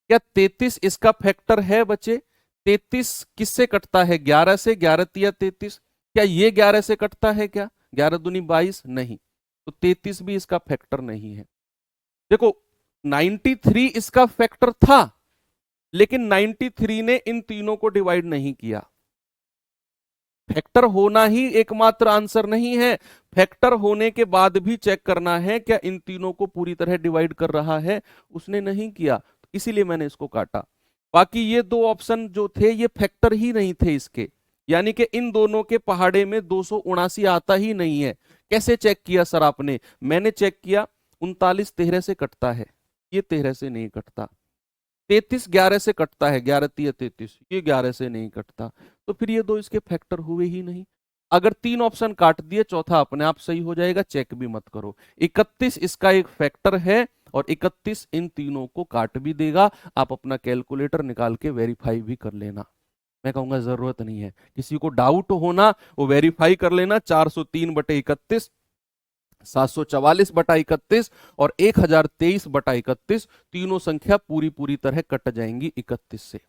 क्या 33 इसका फैक्टर है बच्चे? 33 किससे कटता है? 11 से। 11 तिया 33, क्या ये 11 से कटता है क्या? 11 दूनी 22, नहीं, तो 33 भी इसका फैक्टर नहीं है। देखो 93 इसका फैक्टर था, लेकिन 93 ने इन तीनों को डिवाइड नहीं किया। फैक्टर होना ही एकमात्र आंसर नहीं है, फैक्टर होने के बाद भी चेक करना है क्या इन तीनों को पूरी तरह डिवाइड कर रहा है। उसने नहीं किया, इसीलिए मैंने इसको काटा। बाकी ये दो ऑप्शन जो थे ये फैक्टर ही नहीं थे इसके, यानी कि इन दोनों के पहाड़े में 279 आता ही नहीं है। कैसे चेक किया सर आपने? मैंने चेक किया, 39 13 से कटता है, ये 13 से नहीं कटता। 33 11 से कटता है, 11 तिया 33, ये 11 से नहीं कटता, तो फिर ये दो इसके फैक्टर हुए ही नहीं। अगर तीन ऑप्शन काट दिए, चौथा अपने आप सही हो जाएगा, चेक भी मत करो। 31 इसका एक फैक्टर है, और 31 इन तीनों को काट भी देगा। आप अपना कैलकुलेटर निकाल के वेरीफाई भी कर लेना, मैं कहूंगा जरूरत नहीं है। किसी को डाउट होना वो वेरीफाई कर लेना। 403/31, 744/31 और 1023/31, तीनों संख्या पूरी पूरी तरह कट जाएंगी 31 से।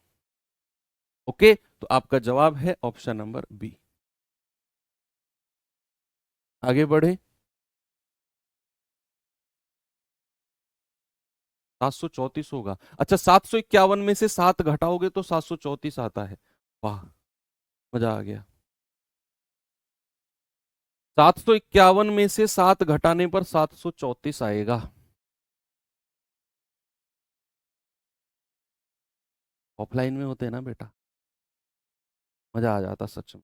ओके, तो आपका जवाब है ऑप्शन नंबर बी। आगे बढ़े। 734 होगा। अच्छा, 751 में से 7 घटाओगे तो 734 आता है। वाह, मजा आ गया। 751 में से 7 घटाने पर 734 आएगा। ऑफलाइन में होते हैं ना बेटा, मजा आ जाता सच में।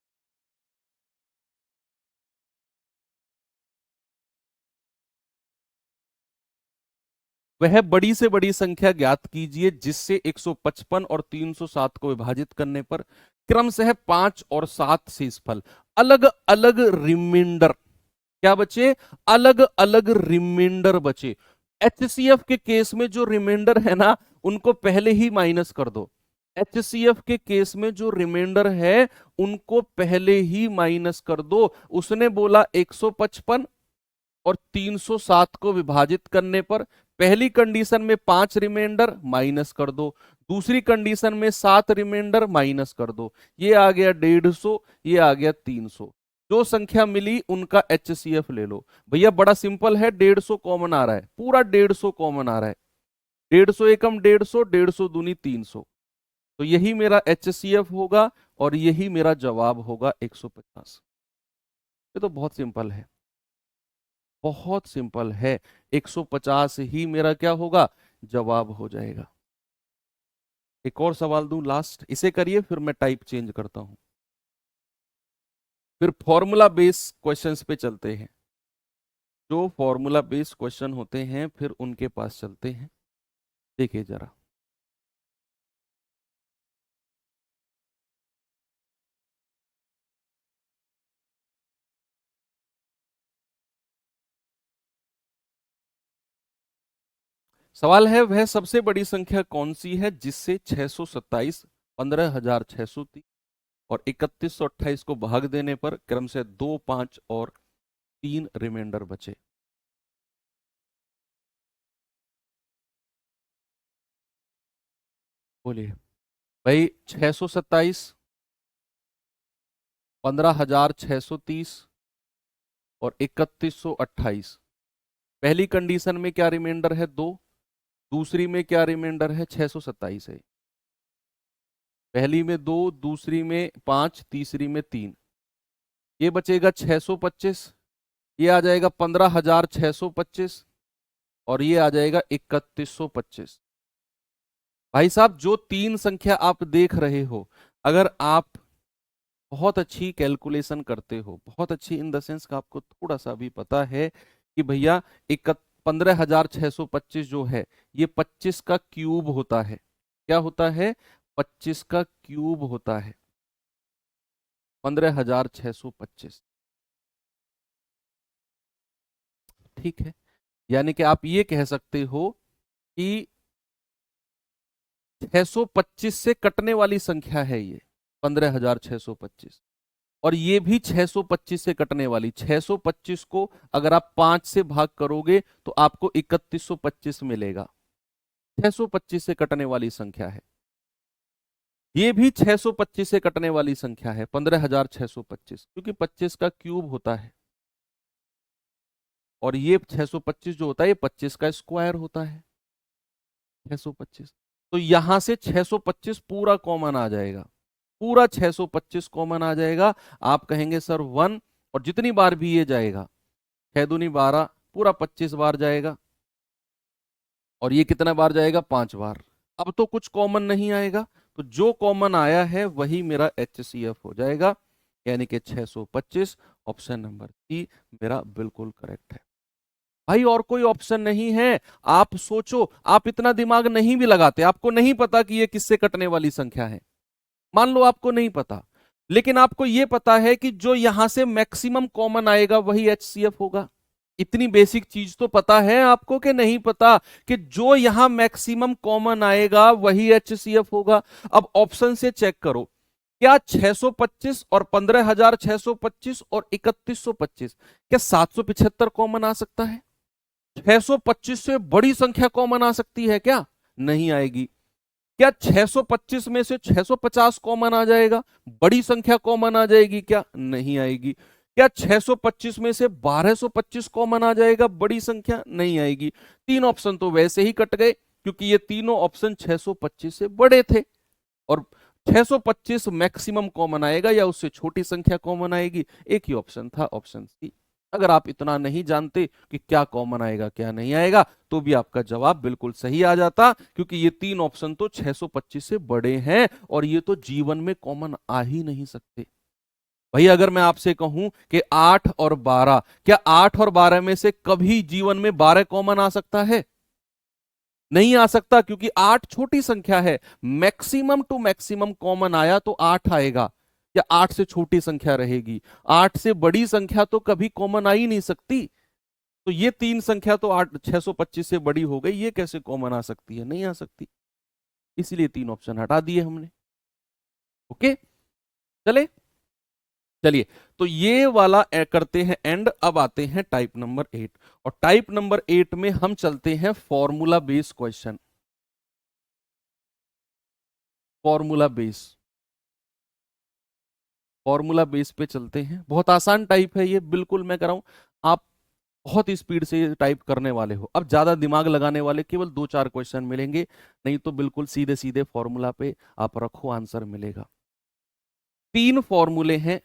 वह बड़ी से बड़ी संख्या ज्ञात कीजिए जिससे 155 और 307 को विभाजित करने पर क्रमशः 5 और 7 शेषफल अलग अलग रिमाइंडर, क्या बचे? अलग अलग रिमाइंडर बचे। एचसीएफ के केस में जो रिमाइंडर है ना, उनको पहले ही माइनस कर दो। एचसीएफ के केस में जो रिमाइंडर है उनको पहले ही माइनस कर दो। उसने बोला 155 और 307 को विभाजित करने पर पहली कंडीशन में 5 रिमाइंडर माइनस कर दो, दूसरी कंडीशन में 7 रिमाइंडर माइनस कर दो। ये आ गया 150, ये आ गया 300। जो संख्या मिली उनका एचसीएफ ले लो। भैया बड़ा सिंपल है, 150 कॉमन आ रहा है, पूरा 150 कॉमन आ रहा है। 150 एकम 150, 150 दूनी 300, तो यही मेरा एचसीएफ होगा और यही मेरा जवाब होगा 150। ये तो बहुत सिंपल है, बहुत सिंपल है। 150 ही मेरा क्या होगा? जवाब हो जाएगा। एक और सवाल दूं लास्ट, इसे करिए फिर मैं टाइप चेंज करता हूं, फिर फॉर्मूला बेस क्वेश्चंस पे चलते हैं। जो फॉर्मूला बेस क्वेश्चन होते हैं फिर उनके पास चलते हैं। देखिए जरा, सवाल है वह सबसे बड़ी संख्या कौन सी है जिससे 627, 15,630 और 3128 को भाग देने पर क्रम से 2, 5 और 3 रिमाइंडर बचे। बोलिए भाई। 627, 15,630 और 3128, पहली कंडीशन में क्या रिमाइंडर है? 2। दूसरी में क्या रिमाइंडर है? 627 है। पहली में 2, दूसरी में 5, तीसरी में 3। ये बचेगा 625, ये आ जाएगा 15,625 और ये आ जाएगा 3125। भाई साहब जो तीन संख्या आप देख रहे हो, अगर आप बहुत अच्छी कैलकुलेशन करते हो, बहुत अच्छी इन द सेंस का आपको थोड़ा सा भी पता है कि भैया 15,625 जो है ये 25 का क्यूब होता है। क्या होता है? 25 का क्यूब होता है 15,625। ठीक है, यानी कि आप ये कह सकते हो कि 625 से कटने वाली संख्या है ये 15,625, और ये भी 625 से कटने वाली। 625 को अगर आप 5 से भाग करोगे तो आपको 3125 मिलेगा। 625 से कटने वाली संख्या है। ये भी 625 से कटने वाली संख्या है 15,625, क्योंकि 25 का क्यूब होता है, और ये 625 जो होता है ये 25 का स्क्वायर होता है 625। तो यहां से 625 पूरा कॉमन आ जाएगा, पूरा 625 कॉमन आ जाएगा। आप कहेंगे सर 1, और जितनी बार भी ये जाएगा 6 दूनी 12, पूरा 25 बार जाएगा, और ये कितना बार जाएगा? 5 बार। अब तो कुछ कॉमन नहीं आएगा, तो जो कॉमन आया है वही मेरा HCF हो जाएगा, यानी कि 625। ऑप्शन नंबर सी मेरा बिल्कुल करेक्ट है। भाई और कोई ऑप्शन नहीं है। आप सोचो, आप इतना दिमाग नहीं भी लगाते, आपको नहीं पता कि ये किससे कटने वाली संख्या है, मान लो आपको नहीं पता, लेकिन आपको यह पता है कि जो यहां से मैक्सिमम कॉमन आएगा वही HCF होगा। इतनी बेसिक चीज तो पता है आपको कि नहीं पता कि जो यहां मैक्सिमम कॉमन आएगा वही HCF होगा। अब ऑप्शन से चेक करो, क्या 625 और 15,625 और 3125, क्या 775 कॉमन आ सकता है? 625 से बड़ी संख्या कॉमन आ सकती है क्या? नहीं आएगी। क्या 625 में से 650 कॉमन आ जाएगा, बड़ी संख्या कॉमन आ जाएगी क्या? नहीं आएगी। क्या 625 में से 1225 कॉमन आ जाएगा, बड़ी संख्या? नहीं आएगी। तीन ऑप्शन तो वैसे ही कट गए, क्योंकि ये तीनों ऑप्शन 625 से बड़े थे, और 625 मैक्सिमम कॉमन आएगा या उससे छोटी संख्या कॉमन आएगी। एक ही ऑप्शन था, ऑप्शन सी। अगर आप इतना नहीं जानते कि क्या कॉमन आएगा क्या नहीं आएगा, तो भी आपका जवाब बिल्कुल सही आ जाता, क्योंकि ये तीन ऑप्शन तो 625 से बड़े हैं, और ये तो जीवन में कॉमन आ ही नहीं सकते। भाई अगर मैं आपसे कहूं कि 8 और 12, क्या 8 और 12 में से कभी जीवन में 12 कॉमन आ सकता है? नहीं आ सकता, क्योंकि 8 छोटी संख्या है। मैक्सिमम टू मैक्सिमम कॉमन आया तो 8 आएगा, या 8 से छोटी संख्या रहेगी। 8 से बड़ी संख्या तो कभी कॉमन आ ही नहीं सकती। तो ये तीन संख्या तो 625 से बड़ी हो गई, ये कैसे कॉमन आ सकती है? नहीं आ सकती। इसलिए तीन ऑप्शन हटा दिए हमने। ओके, चले चलिए, तो ये वाला करते हैं एंड। अब आते हैं टाइप नंबर 8, और टाइप नंबर 8 में हम चलते हैं formula based question. Formula base, formula base पे चलते हैं। बहुत आसान टाइप है ये, बिल्कुल मैं कराऊं, आप बहुत स्पीड से ये टाइप करने वाले हो। अब ज्यादा दिमाग लगाने वाले केवल 2-4 क्वेश्चन मिलेंगे, नहीं तो बिल्कुल सीधे सीधे फॉर्मूला पे आप रखो, आंसर मिलेगा। तीन फॉर्मूले हैं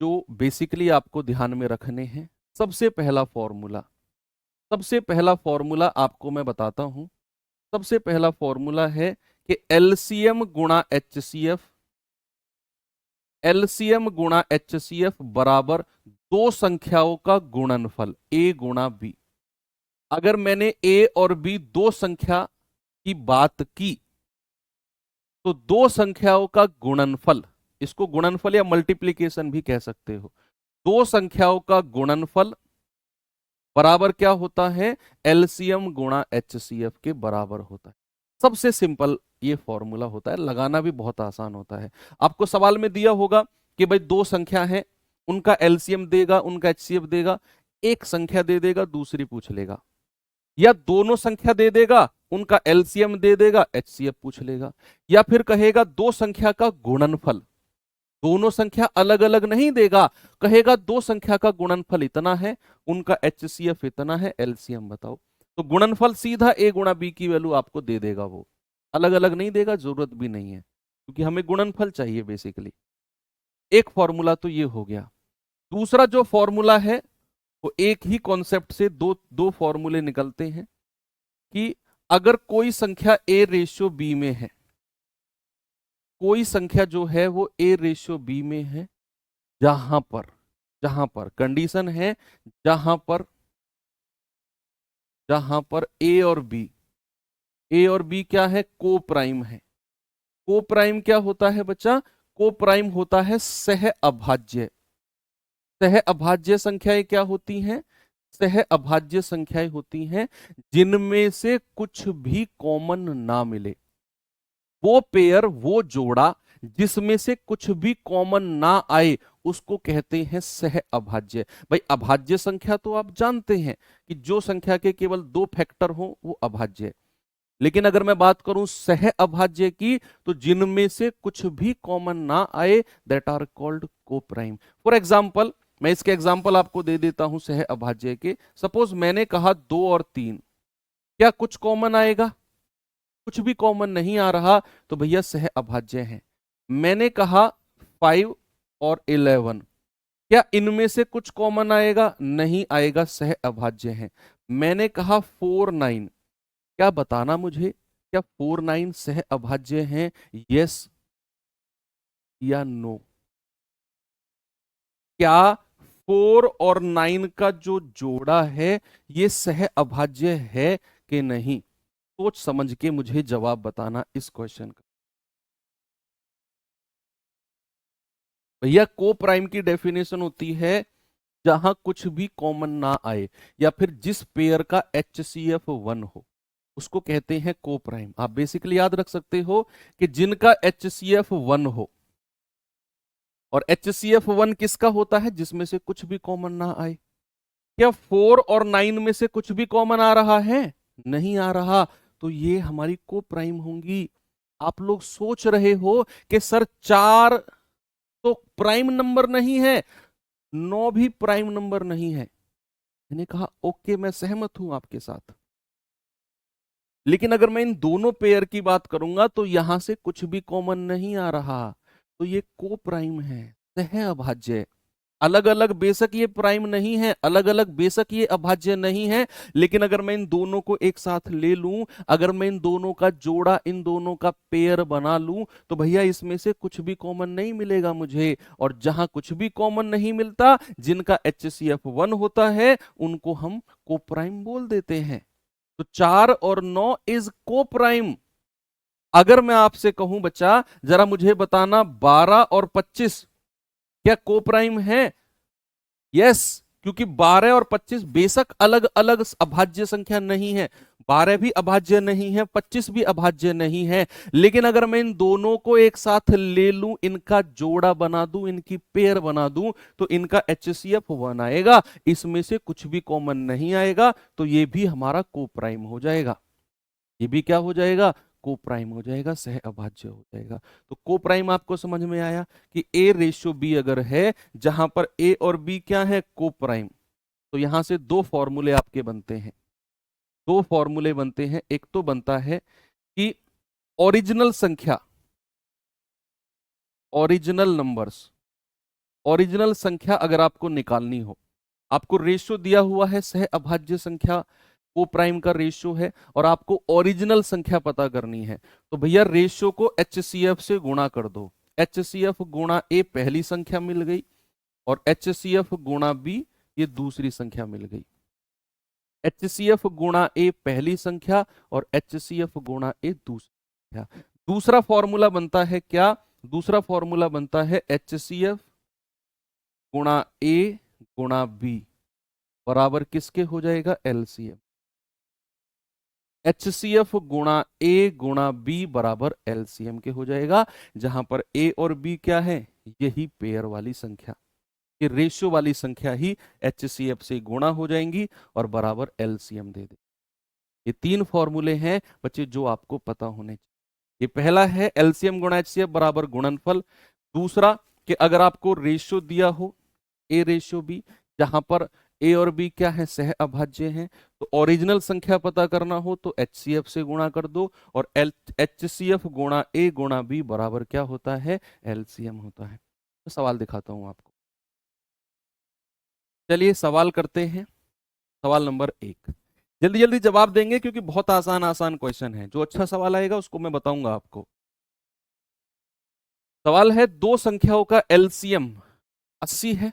जो बेसिकली आपको ध्यान में रखने हैं। सबसे पहला फॉर्मूला, सबसे पहला फॉर्मूला आपको मैं बताता हूं। सबसे पहला फॉर्मूला है कि LCM गुणा HCF, LCM गुणा HCF बराबर दो संख्याओं का गुणनफल A गुणा B। अगर मैंने A और B दो संख्या की बात की, तो दो संख्याओं का गुणनफल, इसको गुणनफल या मल्टीप्लीकेशन भी कह सकते हो, दो संख्याओं का गुणनफल बराबर क्या होता है? LCM गुणा HCF के बराबर होता है। सबसे सिंपल ये फॉर्मूला होता है, लगाना भी बहुत आसान होता है। आपको सवाल में दिया होगा कि भाई दो संख्या है, उनका LCM देगा, उनका HCF देगा। एक संख्या दे देगा, दूसरी पूछ लेगा, या दोनों संख्या दे देगा, उनका LCM दे देगा, HCF पूछ लेगा। या फिर कहेगा दो संख्या का गुणनफल, दोनों संख्या अलग अलग नहीं देगा, कहेगा दो संख्या का गुणनफल इतना है, उनका HCF इतना है, LCM बताओ। तो गुणनफल सीधा A गुणा B की वैल्यू आपको दे देगा, वो अलग अलग नहीं देगा, जरूरत भी नहीं है, क्योंकि हमें गुणनफल चाहिए बेसिकली। एक फॉर्मूला तो ये हो गया। दूसरा जो फॉर्मूला है वो एक ही कॉन्सेप्ट से दो दो फॉर्मूले निकलते हैं कि अगर कोई संख्या ए रेशियो बी में है, कोई संख्या जो है वो ए रेशियो बी में है, जहां पर कंडीशन है, जहां पर ए और बी क्या है, को प्राइम है। को प्राइम क्या होता है बच्चा, को प्राइम होता है सह अभाज्य। सह अभाज्य संख्याएं क्या होती हैं, सह अभाज्य संख्याएं होती हैं जिनमें से कुछ भी कॉमन ना मिले। वो पेयर, वो जोड़ा जिसमें से कुछ भी कॉमन ना आए उसको कहते हैं सह अभाज्य। भाई अभाज्य संख्या तो आप जानते हैं कि जो संख्या के केवल दो फैक्टर हो वो अभाज्य है। लेकिन अगर मैं बात करूं सह अभाज्य की, तो जिनमें से कुछ भी कॉमन ना आए दैट आर कॉल्ड को प्राइम। फॉर एग्जाम्पल, मैं इसके एग्जाम्पल आपको दे देता हूं सह अभाज्य के। सपोज मैंने कहा 2 और 3, क्या कुछ कॉमन आएगा, कुछ भी कॉमन नहीं आ रहा, तो भैया सह अभाज्य है। मैंने कहा 5 और 11, क्या इनमें से कुछ कॉमन आएगा, नहीं आएगा, सह अभाज्य है। मैंने कहा 4 9, क्या बताना मुझे, क्या 4 9 सह अभाज्य हैं, यस या नो? क्या 4 और 9 का जो जोड़ा है ये सह अभाज्य है कि नहीं? सोच समझ के मुझे जवाब बताना इस क्वेश्चन का। भैया को प्राइम की डेफिनेशन होती है जहां कुछ भी कॉमन ना आए, या फिर जिस पेयर का HCF 1 हो उसको कहते हैं को प्राइम। आप बेसिकली याद रख सकते हो कि जिनका HCF 1 हो, और HCF 1 किसका होता है, जिसमें से कुछ भी कॉमन ना आए। क्या 4 और 9 में से कुछ भी कॉमन आ रहा है, नहीं आ रहा, तो ये हमारी को प्राइम होंगी। आप लोग सोच रहे हो कि सर 4 तो प्राइम नंबर नहीं है, 9 भी प्राइम नंबर नहीं है। मैंने कहा ओके, मैं सहमत हूं आपके साथ, लेकिन अगर मैं इन दोनों पेयर की बात करूंगा तो यहां से कुछ भी कॉमन नहीं आ रहा, तो ये को प्राइम है, सह अभाज्य। अलग अलग बेशक ये प्राइम नहीं है, अलग अलग बेशक ये अभाज्य नहीं है, लेकिन अगर मैं इन दोनों को एक साथ ले लूं, अगर मैं इन दोनों का जोड़ा, इन दोनों का पेयर बना लूं, तो भैया इसमें से कुछ भी कॉमन नहीं मिलेगा मुझे। और जहां कुछ भी कॉमन नहीं मिलता, जिनका HCF 1 होता है उनको हम को प्राइम बोल देते हैं। तो 4 और 9 इज को प्राइम। अगर मैं आपसे कहूं बच्चा जरा मुझे बताना 12 और 25 क्या को प्राइम है, यस, क्योंकि 12 और 25 बेशक अलग अलग अभाज्य संख्या नहीं है। 12 भी अभाज्य नहीं है, 25 भी अभाज्य नहीं है, लेकिन अगर मैं इन दोनों को एक साथ ले लूं, इनका जोड़ा बना दूं, इनकी पेयर बना दूं, तो इनका HCF 1 आएगा। इसमें से कुछ भी कॉमन नहीं आएगा, तो ये भी हमारा को प्राइम हो जाएगा। ये भी क्या हो जाएगा, को प्राइम हो जाएगा, सह अभाज्य हो जाएगा। तो को प्राइम आपको समझ में आया कि ए रेशियो बी अगर है जहां पर ए और बी क्या है, को प्राइम, तो यहां से दो फॉर्मूले आपके बनते हैं। दो फॉर्मूले बनते हैं, एक तो बनता है कि ओरिजिनल संख्या, ओरिजिनल नंबर्स, ओरिजिनल संख्या अगर आपको निकालनी हो, आपको रेशियो दिया हुआ है सह अभाज्य संख्या, को प्राइम का रेशियो है, और आपको ओरिजिनल संख्या पता करनी है, तो भैया रेशियो को HCF से गुणा कर दो। HCF गुणा ए पहली संख्या मिल गई, और HCF गुणा बी ये दूसरी संख्या मिल गई। HCF गुणा ए पहली संख्या और HCF गुणा ए दूसरी संख्या। दूसरा फॉर्मूला बनता है क्या, दूसरा फॉर्मूला बनता है HCF गुणा ए गुणा बी बराबर किसके हो जाएगा, LCM। HCF गुणा ए गुणा बी बराबर LCM के हो जाएगा, जहां पर ए और बी क्या है, यही पेयर वाली संख्या, ये रेशियो वाली संख्या ही HCF से गुणा हो जाएंगी और बराबर LCM दे दे। ये तीन फॉर्मूले हैं बच्चे जो आपको पता होने चाहिए। ये पहला है LCM गुणा HCF बराबर गुणनफल। दूसरा कि अगर आपको रेशियो दिया हो ए रेशियो बी, जहां पर ए और बी क्या है, सह अभाज्य हैं, तो ओरिजिनल संख्या पता करना हो तो HCF से गुणा कर दो, और HCF गुणा ए गुणा बी बराबर क्या होता है, LCM होता है। तो सवाल दिखाता हूं आपको। चलिए सवाल करते हैं। सवाल नंबर 1, जल्दी जल्दी जवाब देंगे क्योंकि बहुत आसान आसान क्वेश्चन है। जो अच्छा सवाल आएगा उसको मैं बताऊंगा आपको। सवाल है, दो संख्याओं का एलसीएम 80 है,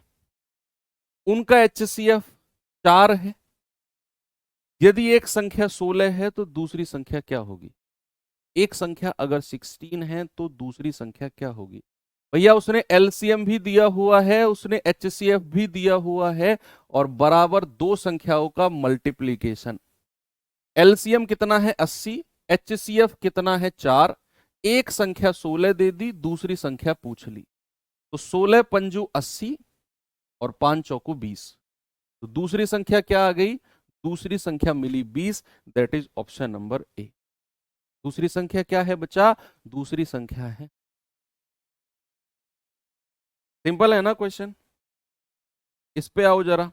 उनका एचसीएफ 4 है। यदि एक संख्या 16 है तो दूसरी संख्या क्या होगी? एक संख्या अगर 16 है तो दूसरी संख्या क्या होगी? भैया उसने एलसीएम भी दिया हुआ है, उसने एचसीएफ भी दिया हुआ है, और बराबर दो संख्याओं का मल्टीप्लीकेशन। एलसीएम कितना है? 80। एचसीएफ कितना है? 4। एक संख्या 16 दे दी, दूसरी संख्या पूछ ली, तो 16 पंजू 80 और 5 चौकू 20। तो दूसरी संख्या क्या आ गई? दूसरी संख्या मिली 20। That is option number A. दूसरी संख्या क्या है बच्चा? दूसरी संख्या है, सिंपल है ना क्वेश्चन? इस पे आओ जरा।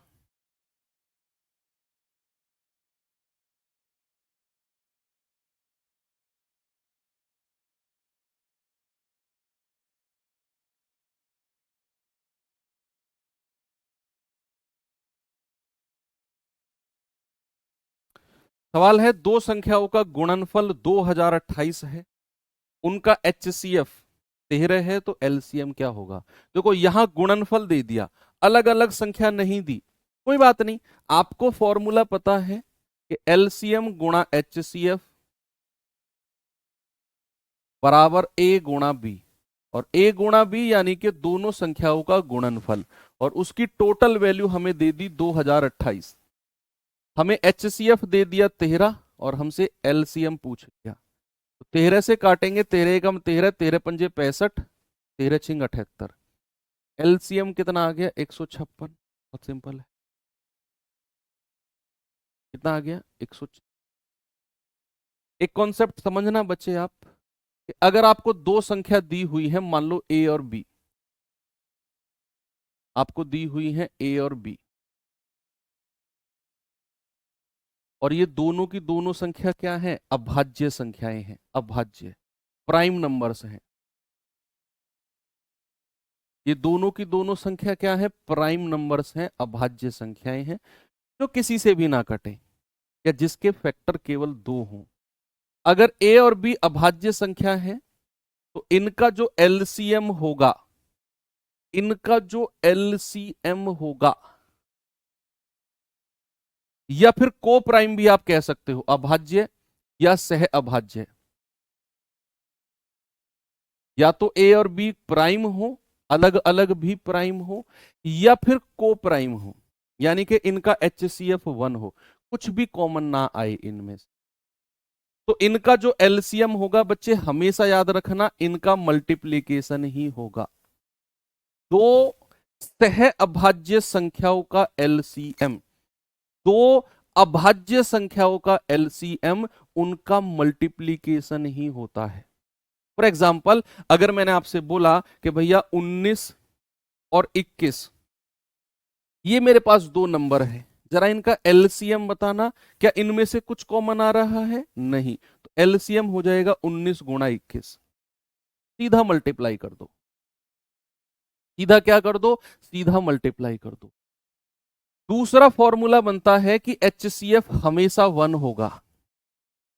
सवाल है, दो संख्याओं का गुणनफल 2028 है, उनका एचसीएफ 13 है, तो एलसीएम क्या होगा? देखो यहां गुणनफल दे दिया, अलग अलग संख्या नहीं दी, कोई बात नहीं। आपको फॉर्मूला पता है कि एलसीएम गुणा एचसीएफ बराबर ए गुणा बी, और ए गुणा बी यानी कि दोनों संख्याओं का गुणनफल, और उसकी टोटल वैल्यू हमें दे दी 2028। हमें एचसीएफ दे दिया 13 और हमसे एलसीएम पूछ लिया, तो 13 से काटेंगे, 13 एकम 13, 13 पंजे 65, 13 छिंग 78। एलसीएम कितना आ गया? 156। बहुत सिंपल है। कितना आ गया? 100। एक कॉन्सेप्ट समझना बच्चे आप, कि अगर आपको दो संख्या दी हुई है, मान लो ए और बी, आपको दी हुई है ए और बी, और ये दोनों की दोनों संख्या क्या है? अभाज्य संख्याएं हैं, अभाज्य प्राइम नंबर्स हैं। ये दोनों की दोनों संख्या क्या है? प्राइम नंबर्स हैं, अभाज्य संख्याएं हैं, जो किसी से भी ना कटे, या जिसके फैक्टर केवल दो हों। अगर ए और बी अभाज्य संख्या है तो इनका जो एलसीएम होगा, इनका जो एलसीएम होगा, या फिर को प्राइम भी आप कह सकते हो, अभाज्य या सह अभाज्य, या तो ए और बी प्राइम हो, अलग अलग भी प्राइम हो, या फिर को प्राइम हो, यानी कि इनका एचसीएफ 1 हो, कुछ भी कॉमन ना आए इनमें से, तो इनका जो एलसीएम होगा बच्चे हमेशा याद रखना, इनका मल्टीप्लीकेशन ही होगा। दो सह अभाज्य संख्याओं का एलसीएम, दो अभाज्य संख्याओं का एलसीएम, उनका मल्टीप्लीकेशन ही होता है। फॉर एग्जाम्पल, अगर मैंने आपसे बोला कि भैया 19 और 21, ये मेरे पास दो नंबर है, जरा इनका एलसीएम बताना, क्या इनमें से कुछ कॉमन आ रहा है? नहीं, तो एलसीएम हो जाएगा 19 गुणा 21। सीधा मल्टीप्लाई कर दो, सीधा क्या कर दो? सीधा मल्टीप्लाई कर दो। दूसरा फॉर्मूला बनता है कि एचसीएफ हमेशा 1 होगा।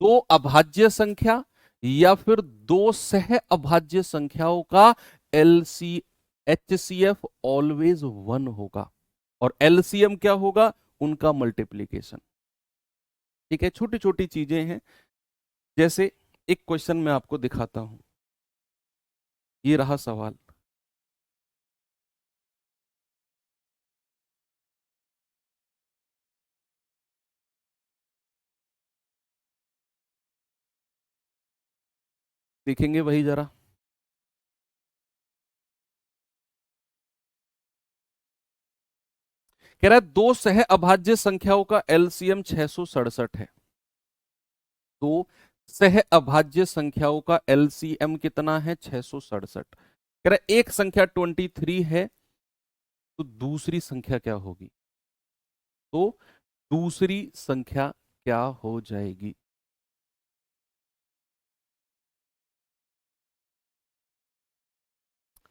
दो अभाज्य संख्या या फिर दो सह अभाज्य संख्याओं का एलसी एचसीएफ ऑलवेज 1 होगा, और एलसीएम क्या होगा? उनका मल्टीप्लीकेशन। ठीक है, छोटी छोटी चीजें हैं। जैसे एक क्वेश्चन मैं आपको दिखाता हूं, ये रहा सवाल। देखेंगे वही जरा। कह रहा है दो सह अभाज्य संख्याओं का एलसीएम 667 है। दो सह अभाज्य संख्याओं का एलसीएम कितना है? 667। कह रहा है एक संख्या 23 है, तो दूसरी संख्या क्या होगी? तो दूसरी संख्या क्या हो जाएगी?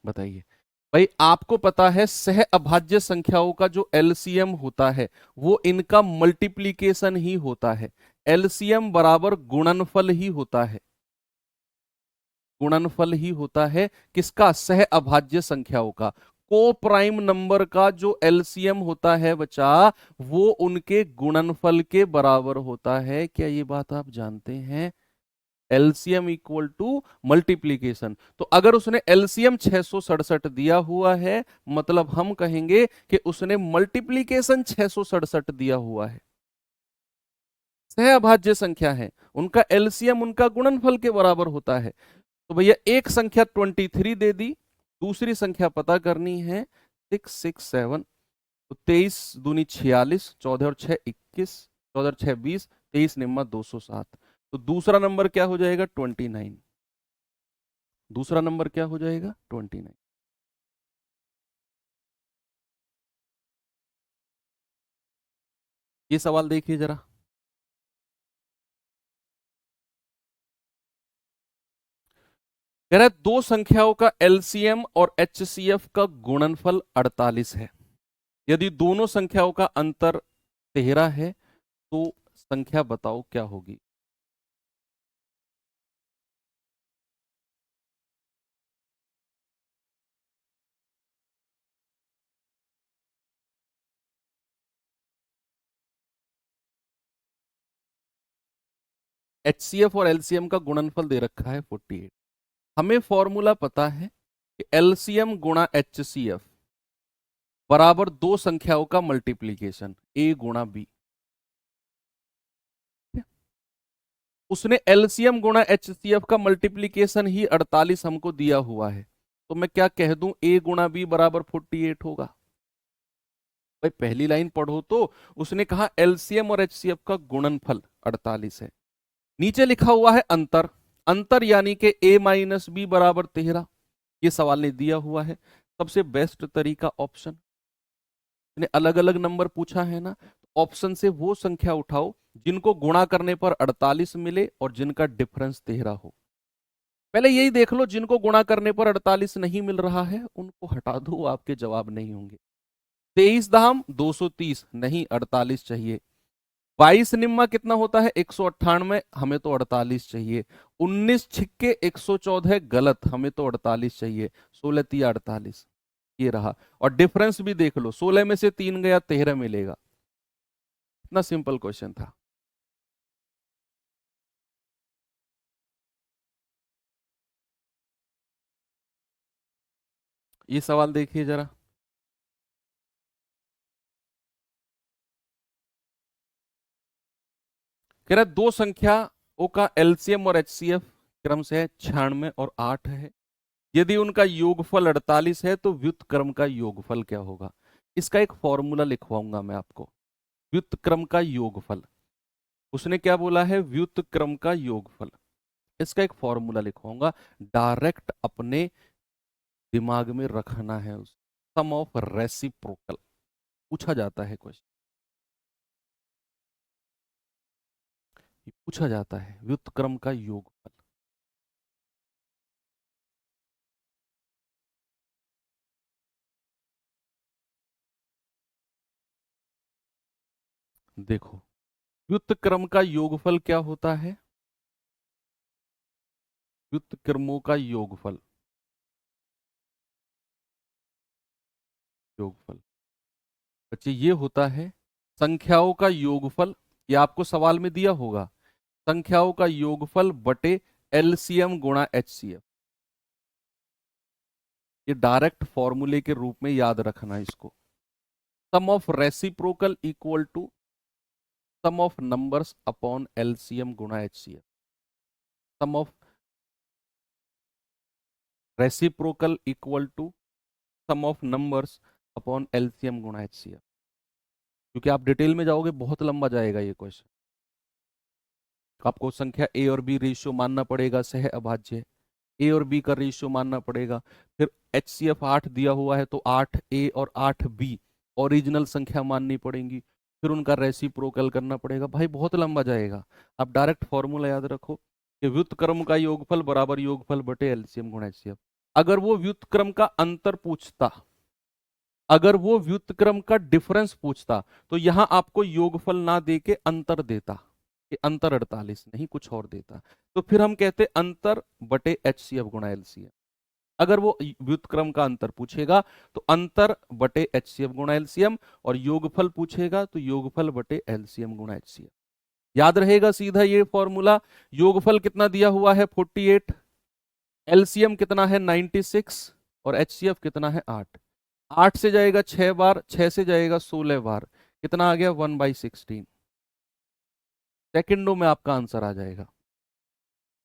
बताइए। भाई आपको पता है सह अभाज्य संख्याओं का जो एलसीएम होता है वो इनका मल्टीप्लीकेशन ही होता है। एलसीएम बराबर गुणनफल ही होता है, गुणनफल ही होता है किसका? सह अभाज्य संख्याओं का। को प्राइम नंबर का जो एलसीएम होता है बच्चा वो उनके गुणनफल के बराबर होता है। क्या ये बात आप जानते हैं? LCM equal to multiplication. तो अगर उसने एलसीएम 667 दिया हुआ है मतलब हम कहेंगे कि उसने मल्टीप्लीकेशन 667 दिया हुआ है। सह अभाज्य संख्या है, उनका एलसीएम उनका गुणनफल के बराबर होता है। तो भैया एक संख्या 23 दे दी, दूसरी संख्या पता करनी है 667। तो 23 दूनी 46, 14 और 6 21, 14 और 6 20, 23 निम्मा 207। तो दूसरा नंबर क्या हो जाएगा? 29। दूसरा नंबर क्या हो जाएगा? 29। ये सवाल देखिए जरा। कह रहा है दो संख्याओं का एलसीएम और एचसीएफ का गुणनफल 48 है। यदि दोनों संख्याओं का अंतर 13 है तो संख्या बताओ क्या होगी? एचसीएफ और एलसीएम का गुणनफल दे रखा है 48। हमें फॉर्मूला पता है कि एलसीएम गुणा एचसीएफ बराबर दो संख्याओं का मल्टीप्लीकेशन ए गुणा बी। उसने एलसीएम गुणा एचसीएफ का मल्टीप्लीकेशन ही 48 हमको दिया हुआ है। तो मैं क्या कह दूं? ए गुणा बी बराबर 48 होगा। भाई पहली लाइन पढ़ो तो, उसने कहा एलसीएम और एचसीएफ का गुणनफल 48 है। नीचे लिखा हुआ है अंतर, अंतर यानी कि a माइनस बी बराबर 13। ये सवाल ने दिया हुआ है। सबसे बेस्ट तरीका ऑप्शन, ने अलग अलग नंबर पूछा है ना, ऑप्शन से वो संख्या उठाओ जिनको गुणा करने पर 48 मिले और जिनका डिफरेंस 13 हो। पहले यही देख लो, जिनको गुणा करने पर 48 नहीं मिल रहा है उनको हटा दो, आपके जवाब नहीं होंगे। 23 दाम 230 नहीं, 48 चाहिए। 22 निम्मा कितना होता है? 198, हमें तो 48 चाहिए। 19 छिक्के 114 गलत, हमें तो 48 चाहिए। 16 तिया 48, ये रहा। और डिफरेंस भी देख लो, 16 में से 3 गया 13 मिलेगा। इतना सिंपल क्वेश्चन था। ये सवाल देखिए जरा। कह रहा है दो संख्याओं का एलसीएम और एचसीएफ क्रम से 96 और 8 है। यदि उनका योगफल 48 है तो व्युत्क्रम का योगफल क्या होगा? इसका एक फॉर्मूला लिखवाऊंगा मैं आपको। व्युत्क्रम का योगफल, उसने क्या बोला है? व्युत्क्रम का योगफल। इसका एक फॉर्मूला लिखवाऊंगा, डायरेक्ट अपने दिमाग में रखना है। उस सम ऑफ रेसिप्रोकल पूछा जाता है क्वेश्चन, पूछा जाता है व्युत्क्रम का योगफल। देखो व्युत्क्रम का योगफल क्या होता है? व्युत्क्रमों का योगफल, योगफल बच्चे ये होता है संख्याओं का योगफल। ये आपको सवाल में दिया होगा, संख्याओं का योगफल बटे एलसीएम गुणा एचसीएफ। ये डायरेक्ट फॉर्मूले के रूप में याद रखना इसको। Sum of reciprocal equal to sum of numbers upon LCM गुणा HCF. Sum of reciprocal equal to sum of numbers upon LCM गुणा एचसीएफ। क्योंकि आप डिटेल में जाओगे बहुत लंबा जाएगा ये क्वेश्चन। आपको संख्या ए और बी रेशियो मानना पड़ेगा, सह अभाज्य ए और बी का रेशियो मानना पड़ेगा। फिर एचसीएफ 8 दिया हुआ है तो 8 ए और 8 बी ओरिजिनल संख्या माननी पड़ेंगी। फिर उनका रेसिप्रोकल करना पड़ेगा। भाई बहुत लंबा जाएगा। आप डायरेक्ट फॉर्मूला याद रखो कि व्युत्क्रम का योगफल बराबर योगफल बटे एलसीएम गुणा एचसीएफ। अगर वो व्युत्क्रम का अंतर पूछता, अगर वो व्युत्क्रम का डिफरेंस पूछता, तो यहां आपको योगफल ना दे के अंतर देता कि अंतर 48, नहीं कुछ और देता, तो फिर हम कहते अंतर बटे HCF गुणा LCM। अगर वो व्युत्क्रम का अंतर पूछेगा तो अंतर बटे HCF गुणा LCM, और योगफल पूछेगा तो योगफल बटे LCM गुणा HCF। याद रहेगा सीधा ये फॉर्मूला। योगफल कितना दिया हुआ है 48, LCM कितना है 96, और HCF कितना है 8। 8 से जाएगा 6 बार, 6 से जाएगा 16 बार, कितना आ गया 1/16। सेकंडों में आपका आंसर आ जाएगा,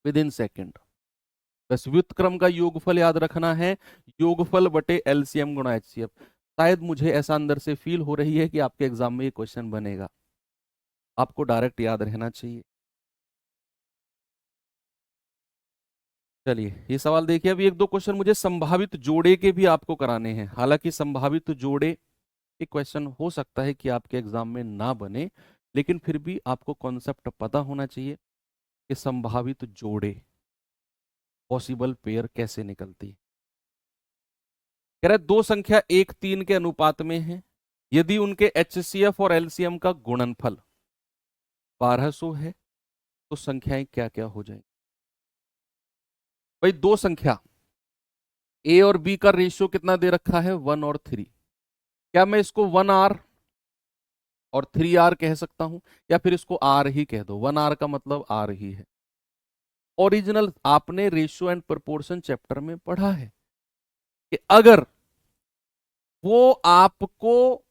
विद इन सेकेंड। बस व्युत्क्रम का योगफल याद रखना है, योगफल बटे LCM गुणा HCF। शायद मुझे ऐसा अंदर से फील हो रही है कि आपके एग्जाम में ये क्वेश्चन बनेगा, आपको डायरेक्ट याद रहना चाहिए। चलिए ये सवाल देखिए। अभी एक दो क्वेश्चन मुझे संभावित जोड़े के भी आपको कराने हैं। हालांकि संभावित जोड़े एक क्वेश्चन हो सकता है कि आपके एग्जाम में ना बने, लेकिन फिर भी आपको कॉन्सेप्ट पता होना चाहिए कि संभावित जोड़े, पॉसिबल पेयर कैसे निकलती। कह रहा है दो संख्या 1-3 के अनुपात में है, यदि उनके HCF और LCM का गुणनफल 1200 है तो संख्याएं क्या क्या हो जाएंगी। भाई दो संख्या A और B का रेशियो कितना दे रखा है 1 और 3। क्या मैं इसको 1R और 3R कह सकता हूं, या फिर इसको R ही कह दो, 1R का मतलब R ही है। ओरिजिनल आपने रेशियो एंड प्रोपोर्शन चैप्टर में पढ़ा है कि अगर वो आपको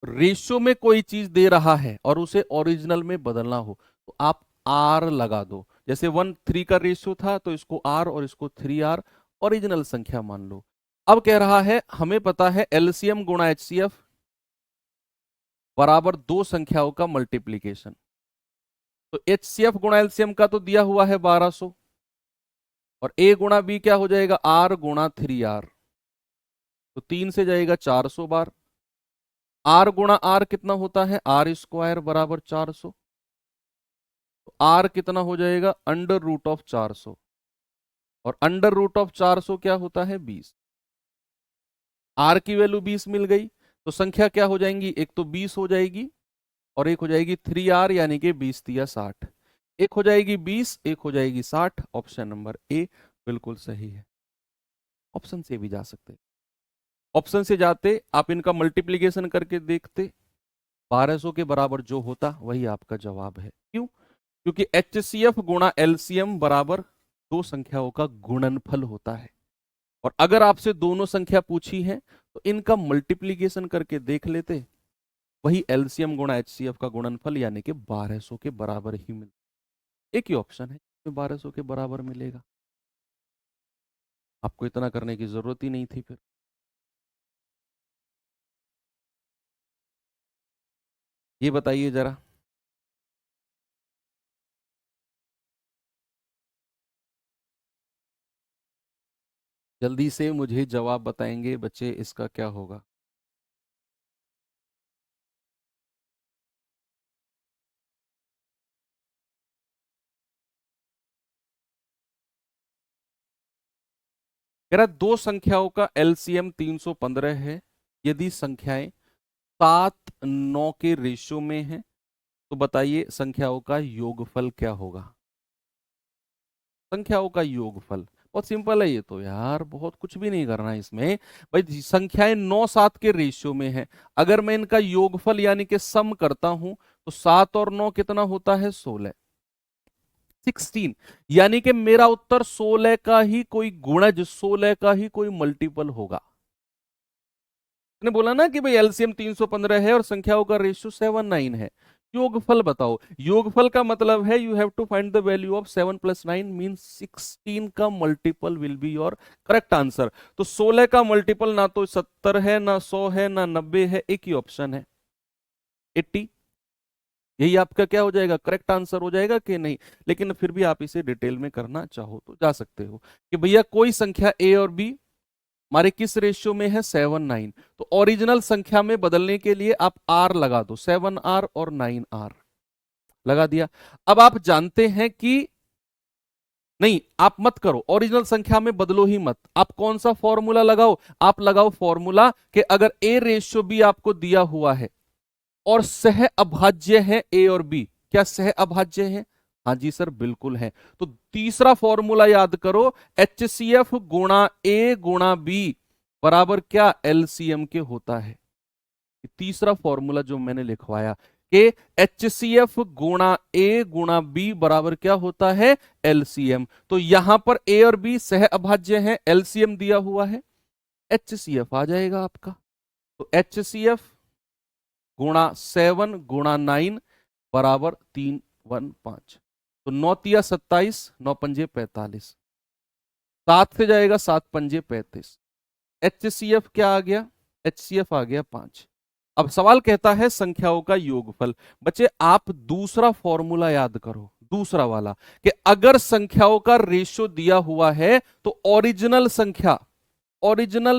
रेशियो में कोई चीज दे रहा है और उसे ओरिजिनल में बदलना हो तो आप R लगा दो। जैसे 1:3 का रेशियो था तो इसको R और इसको 3R ओरिजिनल संख्या मान लो। अब कह रहा है हमें पता है LCM गुणा HCF बराबर दो संख्याओं का मल्टीप्लीकेशन। तो HCF गुणा LCM का तो दिया हुआ है 1200, और A गुणा B क्या हो जाएगा R गुणा 3R, तो 3 से जाएगा 400 बार। R गुणा R कितना होता है R² बराबर 400, तो R कितना हो जाएगा √400, और √400 क्या होता है 20। R की वैल्यू 20 मिल गई, तो संख्या क्या हो जाएंगी, एक तो 20 हो जाएगी और एक हो जाएगी 3R यानी कि 20×3=60। एक हो जाएगी 20, एक हो जाएगी 60। ऑप्शन नंबर ए बिल्कुल सही है। ऑप्शन से भी जा सकते, ऑप्शन से जाते आप इनका मल्टीप्लीकेशन करके देखते, 1200 के बराबर जो होता वही आपका जवाब है। क्यों? क्योंकि HCF गुणा LCM बराबर दो संख्याओं का गुणनफल होता है, और अगर आपसे दोनों संख्या पूछी है तो इनका मल्टीप्लीकेशन करके देख लेते, वही LCM गुणा HCF का गुणनफल यानी कि 1200 के बराबर ही मिल। एक ही ऑप्शन है जो 1200 के बराबर मिलेगा, आपको इतना करने की जरूरत ही नहीं थी फिर। ये बताइए जरा, जल्दी से मुझे जवाब बताएंगे बच्चे, इसका क्या होगा। कह रहा दो संख्याओं का LCM 315 है, यदि संख्याएं 7-9 के रेशियो में है तो बताइए संख्याओं का योगफल क्या होगा। संख्याओं का योगफल बहुत सिंपल है ये तो यार, बहुत कुछ भी नहीं करना है इसमें। भाई संख्याएं 9-7 के रेशियो में है, अगर मैं इनका योगफल यानी कि सम करता हूं तो 7 और 9 कितना होता है 16, यानी कि मेरा उत्तर 16 का ही कोई गुणज, 16 का ही कोई मल्टीपल होगा। ने बोला ना कि भाई LCM 315 है और संख्याओं का रेशियो 7-9 है। योगफल बताओ, योगफल का मतलब है you have to find the value of 7 + 9 means 16 का multiple will be your correct answer. तो 16 का मल्टीपल ना तो 70 है, ना 100 है, ना 90 है, एक ही ऑप्शन है 80। यही आपका क्या हो जाएगा, करेक्ट आंसर हो जाएगा कि नहीं। लेकिन फिर भी आप इसे डिटेल में करना चाहो तो जा सकते हो कि भैया कोई संख्या A और B हमारे किस रेशियो में है 7-9, तो ओरिजिनल संख्या में बदलने के लिए आप R लगा दो, 7R और 9R लगा दिया। अब आप जानते हैं कि नहीं, आप मत करो, ओरिजिनल संख्या में बदलो ही मत। आप कौन सा फॉर्मूला लगाओ? आप लगाओ फॉर्मूला कि अगर ए रेशियो बी आपको दिया हुआ है और सह अभाज्य है ए और बी, क्या सह अभाज्य है? हाँ जी सर, बिल्कुल है। तो तीसरा फॉर्मूला याद करो, HCF गुणा ए गुणा बी बराबर क्या? LCM के होता है। तीसरा फॉर्मूला जो मैंने लिखवाया कि HCF गुणा ए गुणा बी बराबर क्या होता है? LCM। तो यहां पर ए और बी सह अभाज्य है, LCM दिया हुआ है, HCF आ जाएगा आपका। तो HCF गुणा 7 गुणा 9 बराबर 315। तो 9 तिया 27, 9 पंजे 45, 7 से जाएगा 7 पंजे 35। HCF क्या आ गया? HCF आ गया 5। अब सवाल कहता है संख्याओं का योगफल। बच्चे आप दूसरा फॉर्मूला याद करो, दूसरा वाला, कि अगर संख्याओं का रेशियो दिया हुआ है तो ओरिजिनल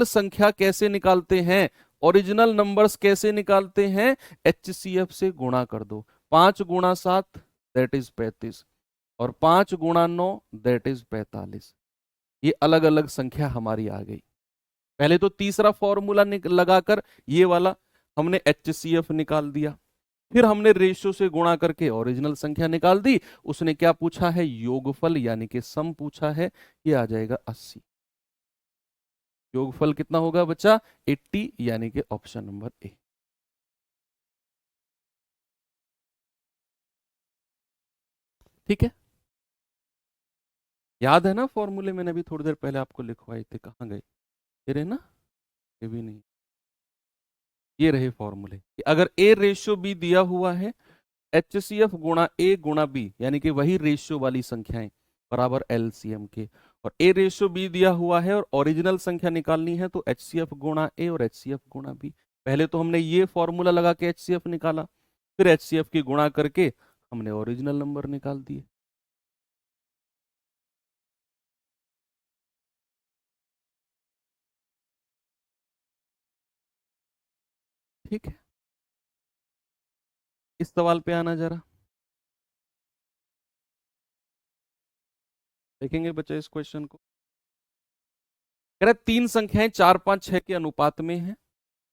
संख्या कैसे निकालते हैं? ओरिजिनल नंबर्स कैसे निकालते हैं? HCF से गुणा कर दो। 5 गुणा 7 दैट इज 35 और 5 गुणा 9 दैट इज 45। ये अलग अलग संख्या हमारी आ गई। पहले तो तीसरा फॉर्मूला लगाकर ये वाला हमने HCF निकाल दिया, फिर हमने रेशियो से गुणा करके ओरिजिनल संख्या निकाल दी। उसने क्या पूछा है? योगफल यानी कि सम पूछा है। ये आ जाएगा 80। योगफल कितना होगा बच्चा? 80, यानी कि ऑप्शन नंबर ए। ठीक है, याद है ना फॉर्मूले? मैंने अभी थोड़ी देर पहले आपको लिखवाए थे, कहाँ गए? ये रहे ना? ये भी नहीं, ये रहे फॉर्मूले कि अगर ए रेशियो बी दिया हुआ है, HCF गुणा ए गुणा बी यानी कि वही रेशियो वाली संख्याएं बराबर LCM के, और ए रेशियो बी दिया हुआ है और ओरिजिनल संख्या निकालनी है तो HCF गुणा ए और HCF गुणा बी। पहले तो हमने ये फॉर्मूला लगा के HCF निकाला, फिर HCF की गुणा करके हमने ओरिजिनल नंबर निकाल दिए। ठीक है, इस सवाल पे आना जरा, देखेंगे बच्चे इस क्वेश्चन को। कह रहे तीन संख्याएं 4 5 6 के अनुपात में है,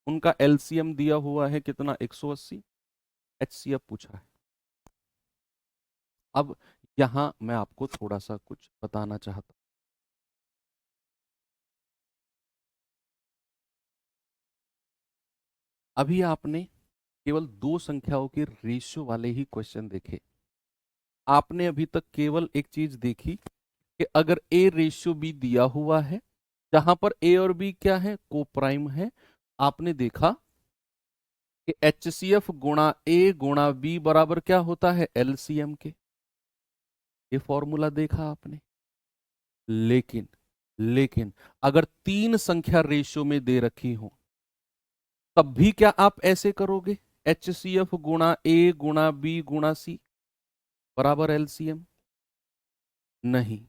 उनका LCM दिया हुआ है कितना? 180। HCF पूछा है। अब यहां मैं आपको थोड़ा सा कुछ बताना चाहता हूं। अभी आपने केवल दो संख्याओं के रेशियो वाले ही क्वेश्चन देखे। आपने अभी तक केवल एक चीज देखी कि अगर ए रेशियो बी दिया हुआ है, जहां पर ए और बी क्या है? को प्राइम है, आपने देखा कि HCF गुणा ए गुणा बी बराबर क्या होता है? LCM के। ये फॉर्मूला देखा आपने। लेकिन लेकिन अगर तीन संख्या रेशियो में दे रखी हो, तब भी क्या आप ऐसे करोगे? HCF गुणा ए गुणा बी गुणा सी बराबर LCM? नहीं,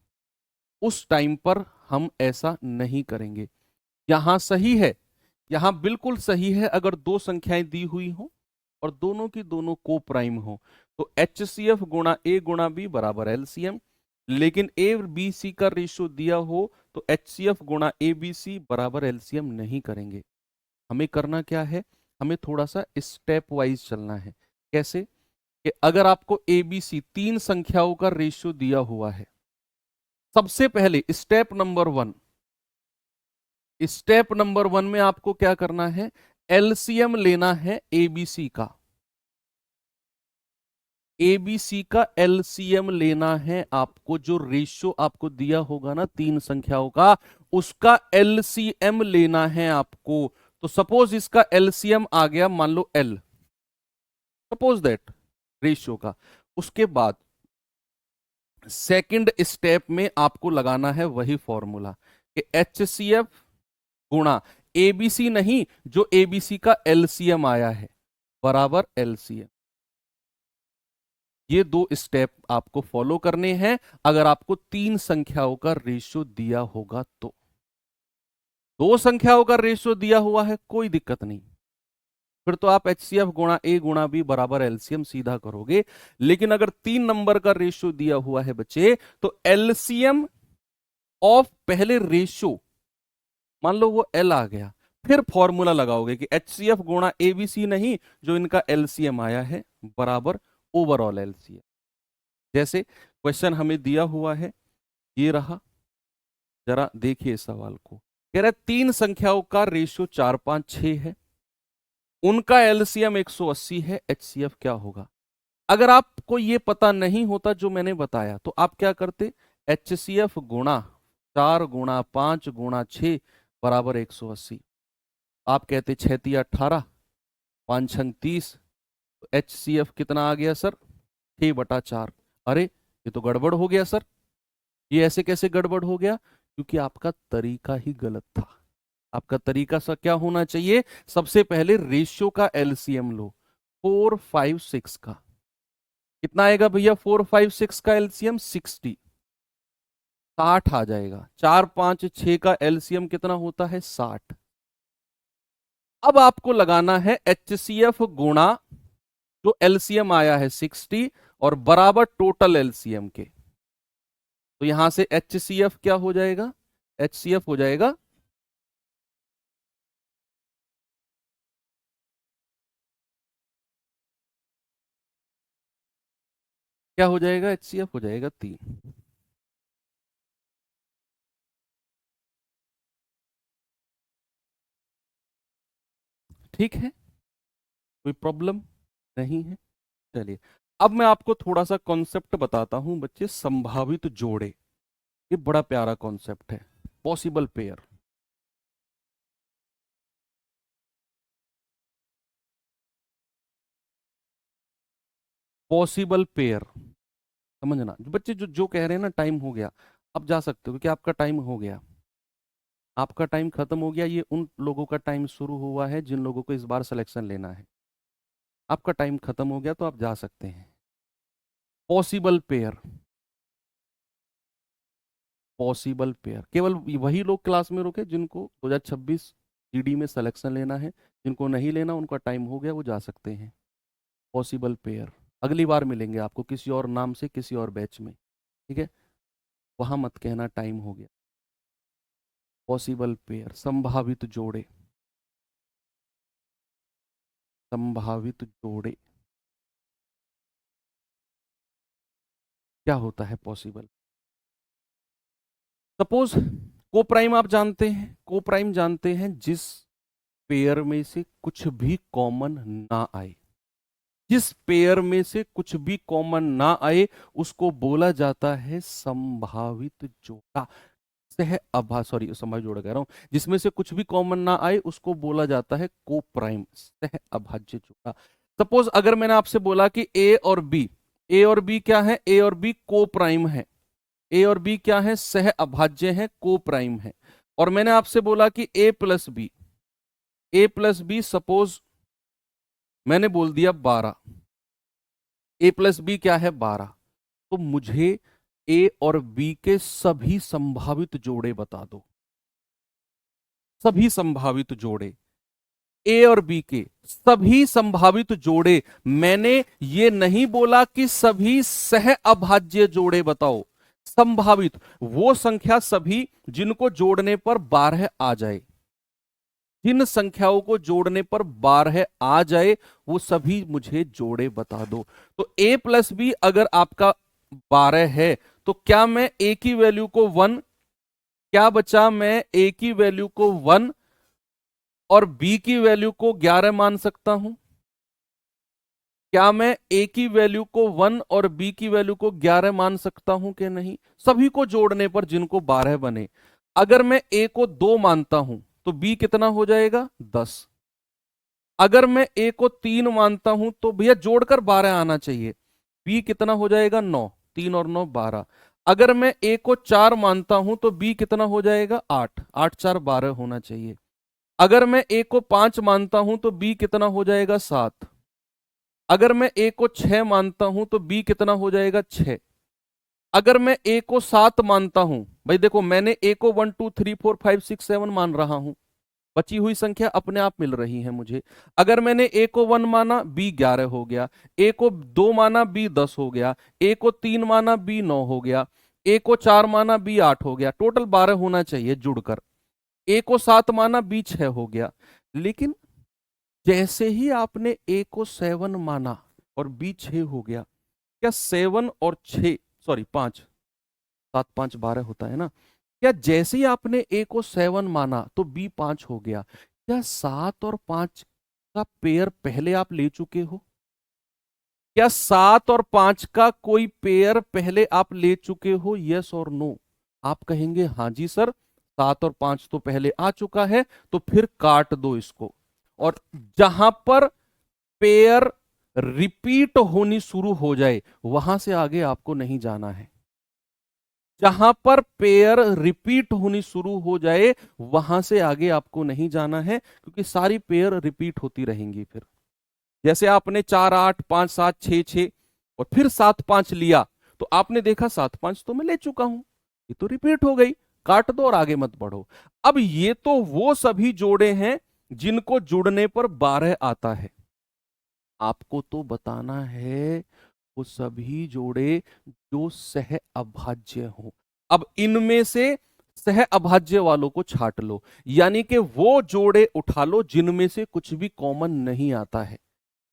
उस टाइम पर हम ऐसा नहीं करेंगे। यहां सही है, यहां बिल्कुल सही है, अगर दो संख्याएं दी हुई हो और दोनों की दोनों को प्राइम हो तो HCF गुणा ए गुणा बी बराबर LCM। लेकिन ए बी सी का रेशियो दिया हो तो HCF गुणा ए बी सी बराबर LCM नहीं करेंगे। हमें करना क्या है? हमें थोड़ा सा स्टेप वाइज चलना है। कैसे? कि अगर आपको ए बी सी तीन संख्याओं का रेशियो दिया हुआ है, सबसे पहले स्टेप नंबर वन में आपको क्या करना है? LCM लेना है एबीसी का। एबीसी का LCM लेना है आपको, जो रेशियो आपको दिया होगा ना तीन संख्याओं का, उसका LCM लेना है आपको। तो सपोज इसका LCM आ गया, मान लो L, सपोज दैट रेशियो का। उसके बाद सेकंड स्टेप में आपको लगाना है वही फॉर्मूला कि HCF गुणा एबीसी नहीं, जो एबीसी का LCM आया है बराबर LCM। ये दो स्टेप आपको फॉलो करने हैं अगर आपको तीन संख्याओं का रेशियो दिया होगा तो। दो संख्याओं का रेशियो दिया हुआ है, कोई दिक्कत नहीं, फिर तो आप HCF गुणा A गुणा B बराबर LCM सीधा करोगे। लेकिन अगर 3 नंबर का रेशियो दिया हुआ है बच्चे, तो LCM ऑफ पहले रेशियो, मान लो वो L आ गया, फिर फॉर्मूला लगाओगे कि HCF गुणा ABC नहीं, जो इनका LCM आया है बराबर ओवरऑल LCM। जैसे क्वेश्चन हमें दिया हुआ है, ये रहा, जरा देखिए इस सवाल को। कह रहा है 3 संख्याओं का रेशियो 4 5 6 है, उनका LCM 180 है, HCF क्या होगा? अगर आपको ये पता नहीं होता जो मैंने बताया, तो आप क्या करते? HCF गुणा 4 गुणा 5 गुणा 6 बराबर 180। आप कहते 6 तिया 18, 5 छंग 30, तो HCF कितना आ गया सर? 6/4। अरे ये तो गड़बड़ हो गया सर। ये ऐसे कैसे गड़बड़ हो गया? क्योंकि आपका तरीका ही गलत था। आपका तरीका सा क्या होना चाहिए? सबसे पहले रेशियो का LCM लो, 4 5 6 का कितना आएगा भैया? 4 5 6 का LCM 60 आ जाएगा। 4 5 6 का LCM कितना होता है? 60। अब आपको लगाना है HCF गुणा जो LCM आया है 60 और बराबर टोटल LCM के। तो यहां से HCF क्या हो जाएगा? HCF हो जाएगा क्या हो जाएगा? HCF हो जाएगा 3। ठीक है, कोई प्रॉब्लम नहीं है। चलिए, अब मैं आपको थोड़ा सा कॉन्सेप्ट बताता हूं बच्चे, संभावित जोड़े। ये बड़ा प्यारा कॉन्सेप्ट है, पॉसिबल पेयर। पॉसिबल पेयर समझना बच्चे, जो जो कह रहे हैं ना टाइम हो गया, अब जा सकते हो क्योंकि आपका टाइम हो गया। आपका टाइम खत्म हो गया, ये उन लोगों का टाइम शुरू हुआ है जिन लोगों को इस बार सिलेक्शन लेना है। आपका टाइम खत्म हो गया तो आप जा सकते हैं। पॉसिबल पेयर, पॉसिबल पेयर केवल वही लोग क्लास में रुके जिनको 2026 GD में सिलेक्शन लेना है। जिनको नहीं लेना उनका टाइम हो गया, वो जा सकते हैं। पॉसिबल पेयर अगली बार मिलेंगे आपको किसी और नाम से, किसी और बैच में। ठीक है, वहां मत कहना टाइम हो गया। पॉसिबल पेयर, संभावित जोड़े, संभावित जोड़े क्या होता है? पॉसिबल, सपोज को प्राइम आप जानते हैं, को प्राइम जानते हैं जिस पेयर में से कुछ भी कॉमन ना आए। जिस पेयर में से कुछ भी कॉमन ना आए उसको बोला जाता है संभावित जोड़ा। सह अभा सॉरी संभावित जोड़ा कह रहा हूं, जिसमें से कुछ भी कॉमन ना आए उसको बोला जाता है को प्राइम, सह अभाज्य जोड़ा। सपोज अगर मैंने आपसे बोला कि ए और बी, ए और बी क्या है? ए और बी को प्राइम है। ए और बी क्या है? सह अभाज्य है, को प्राइम है। और मैंने आपसे बोला कि ए प्लस बी, ए प्लस बी सपोज मैंने बोल दिया 12, ए प्लस बी क्या है? 12। तो मुझे ए और बी के सभी संभावित जोड़े बता दो। सभी संभावित जोड़े, ए और बी के सभी संभावित जोड़े। मैंने ये नहीं बोला कि सभी सह अभाज्य जोड़े बताओ। संभावित वो संख्या सभी जिनको जोड़ने पर 12 आ जाए, जिन संख्याओं को जोड़ने पर 12 आ जाए वो सभी मुझे जोड़े बता दो। तो a प्लस बी अगर आपका 12 है तो क्या मैं a की वैल्यू को 1, क्या बचा? मैं a की वैल्यू को 1 और b की वैल्यू को 11 मान सकता हूं? क्या मैं a की वैल्यू को 1 और b की वैल्यू को 11 मान सकता हूं कि नहीं? सभी को जोड़ने पर जिनको 12 बने। अगर मैं a को 2 मानता हूं तो b कितना हो जाएगा? 10। अगर मैं a को 3 मानता हूं तो भैया जोड़कर 12 आना चाहिए, b कितना हो जाएगा? 9। 3 और 9 12। अगर मैं a को 4 मानता हूं तो b कितना हो जाएगा? 8। 8 4 12 होना चाहिए। अगर मैं a को 5 मानता हूं तो b कितना हो जाएगा? 7। अगर मैं a को 6 मानता हूं तो b कितना हो जाएगा? 6। अगर मैं a को 7 मानता हूं, भाई देखो मैंने a को 1 2 3 4 5 6 7 मान रहा हूं, बची हुई संख्या अपने आप मिल रही है मुझे। अगर मैंने ए को 1 माना, बी 11 हो गया। ए को 2 माना, बी 10 हो गया। ए को 3 माना, बी 9 हो गया। ए को 4 माना, बी 8 हो गया। टोटल 12 होना चाहिए जुड़कर। ए को 7 माना, बी 6 हो गया। लेकिन जैसे ही आपने ए को 7 माना और बी 6 हो गया, क्या 7 और 6, सॉरी 5, 7 5 12 होता है ना, क्या जैसे ही आपने ए को 7 माना तो बी 5 हो गया, क्या 7 और 5 का पेयर पहले आप ले चुके हो? क्या 7 और 5 का कोई पेयर पहले आप ले चुके हो? यस और नो? आप कहेंगे हाँ जी सर, 7 और 5 तो पहले आ चुका है। तो फिर काट दो इसको, और जहां पर पेयर रिपीट होनी शुरू हो जाए वहां से आगे आपको नहीं जाना है। जहां पर पेयर रिपीट होनी शुरू हो जाए वहां से आगे आपको नहीं जाना है, क्योंकि सारी पेयर रिपीट होती रहेंगी। फिर जैसे आपने 4 8 5 7 6 6 और फिर 7 5 लिया, तो आपने देखा 7 5 तो मैं ले चुका हूं, ये तो रिपीट हो गई, काट दो और आगे मत बढ़ो। अब ये तो वो सभी जोड़े हैं जिनको जुड़ने पर 12 आता है। आपको तो बताना है वो सभी जोड़े जो सह अभाज्य हो। अब इनमें से सह अभाज्य वालों को छांट लो, यानी कि वो जोड़े उठा लो जिनमें से कुछ भी कॉमन नहीं आता है।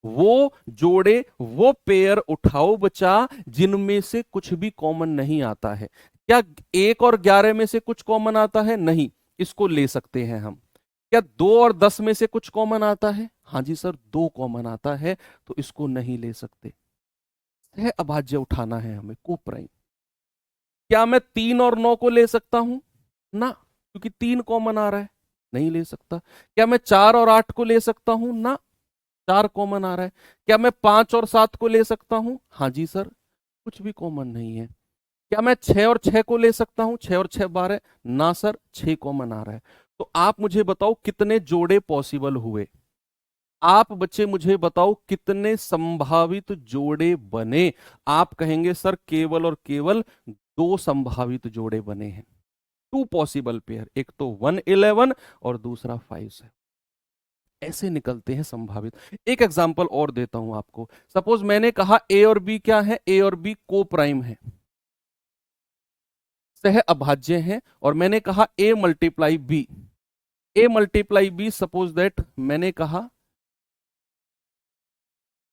वो जोड़े, वो पेयर उठाओ बचा जिनमें से कुछ भी कॉमन नहीं आता है। क्या 1 और 11 में से कुछ कॉमन आता है? नहीं, इसको ले सकते हैं हम। क्या 2 और 10 में से कुछ कॉमन आता है? हाँ जी सर, 2 कॉमन आता है, तो इसको नहीं ले सकते। सह अभाज्य उठाना है हमें, को प्राइम। क्या मैं 3 और 9 को ले सकता हूं? ना, क्योंकि 3 कॉमन आ रहा है, नहीं ले सकता। क्या मैं 4 और 8 को ले सकता हूं? ना, 4 कॉमन आ रहा है। क्या मैं 5 और 7 को ले सकता हूं? हाँ जी सर, कुछ भी कॉमन नहीं है। क्या मैं 6 और 6 को ले सकता हूं? 6 और 6 12? ना सर, 6 कॉमन आ रहा है। तो आप मुझे बताओ कितने जोड़े पॉसिबल हुए? आप बच्चे मुझे बताओ कितने संभावित जोड़े बने? आप कहेंगे सर केवल और केवल 2 संभावित जोड़े बने हैं, 2 पॉसिबल पेयर, एक तो 111 और दूसरा 5 ऐसे निकलते हैं संभावित। एक एग्जांपल और देता हूं आपको। सपोज मैंने कहा ए और बी क्या है? ए और बी को प्राइम है, सह अभाज्य हैं, और मैंने कहा A multiply B, A multiply B suppose that मैंने कहा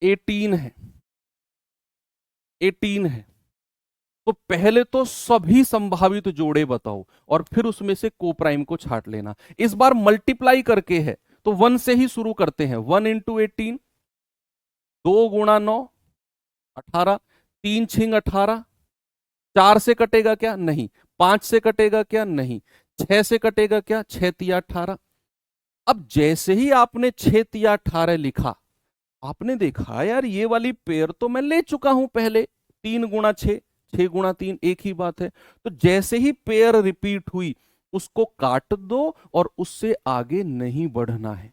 18 है, 18 है। तो पहले तो सभी संभावित जोड़े बताओ और फिर उसमें से को प्राइम को छांट लेना। इस बार मल्टीप्लाई करके है तो 1 से ही शुरू करते हैं। 1 इंटू 18, 2 गुणा 9 18, 3 छिंग 18, 4 से कटेगा क्या? नहीं। 5 से कटेगा क्या? नहीं। 6 से कटेगा क्या? 6 तिया 18। अब जैसे ही आपने 6 तिया 18 लिखा, आपने देखा यार ये वाली पेयर तो मैं ले चुका हूं पहले, 3 गुणा 6, 6 गुणा 3 एक ही बात है। तो जैसे ही पेयर रिपीट हुई उसको काट दो और उससे आगे नहीं बढ़ना है,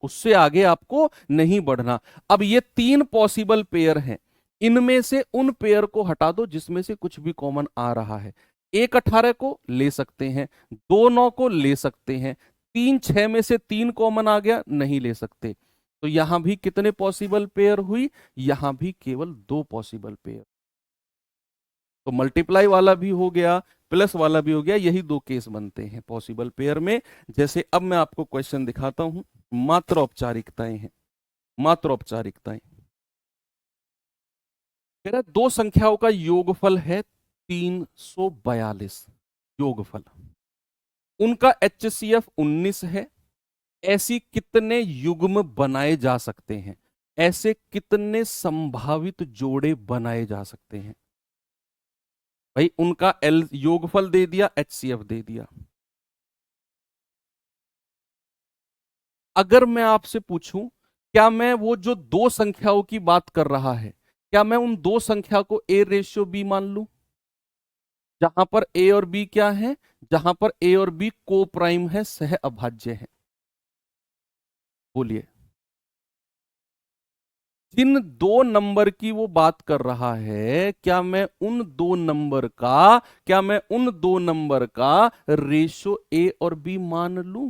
उससे आगे आपको नहीं बढ़ना। अब ये 3 पॉसिबल पेयर हैं, इनमें से उन पेयर को हटा दो जिसमें से कुछ भी कॉमन आ रहा है। 1 18 को ले सकते हैं, 2 9 को ले सकते हैं, 3 6 में से 3 कॉमन आ गया, नहीं ले सकते। तो यहां भी कितने पॉसिबल पेयर हुई? यहां भी केवल 2 पॉसिबल पेयर। तो मल्टीप्लाई वाला भी हो गया, प्लस वाला भी हो गया, यही 2 केस बनते हैं पॉसिबल पेयर में। जैसे अब मैं आपको क्वेश्चन दिखाता हूं, मात्र औपचारिकताएं हैं, मात्र औपचारिकताएं। मेरा 2 संख्याओं का योगफल है 342 योगफल, उनका HCF 19 है। ऐसी कितने युग्म बनाए जा सकते हैं? ऐसे कितने संभावित जोड़े बनाए जा सकते हैं? भाई उनका एल योगफल दे दिया, HCF दे दिया। अगर मैं आपसे पूछूं, क्या मैं वो जो 2 संख्याओं की बात कर रहा है, क्या मैं उन 2 संख्या को A/B मान लूं? जहां पर ए और बी क्या है? जहां पर ए और बी को प्राइम है, सह अभाज्य है। बोलिए, जिन 2 नंबर की वो बात कर रहा है, क्या मैं उन दो नंबर का रेशो ए और बी मान लूं?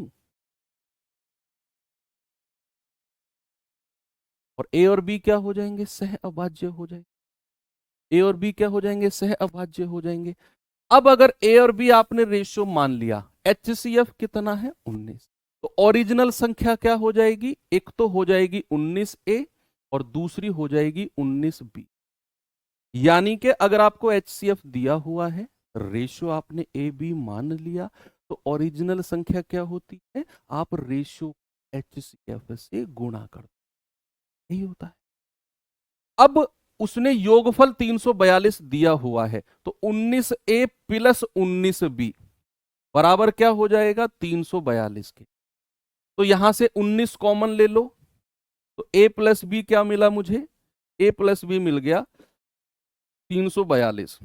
और ए और बी क्या हो जाएंगे, सह अभाज्य हो जाएंगे। ए और बी क्या हो जाएंगे, सह अभाज्य हो जाएंगे। अब अगर ए और बी आपने रेशियो मान लिया, HCF कितना है 19, तो ओरिजिनल संख्या क्या हो जाएगी, एक तो हो जाएगी 19A और दूसरी हो जाएगी 19B। यानी कि अगर आपको HCF दिया हुआ है, रेशियो आपने ए बी मान लिया, तो ओरिजिनल संख्या क्या होती है, आप रेशियो HCF से गुणा कर, यही होता है। अब उसने योगफल 342 दिया हुआ है, तो 19A प्लस 19B बराबर क्या हो जाएगा 342 के। तो यहां से 19 कॉमन ले लो, तो A प्लस बी क्या मिला मुझे, A प्लस बी मिल गया 342।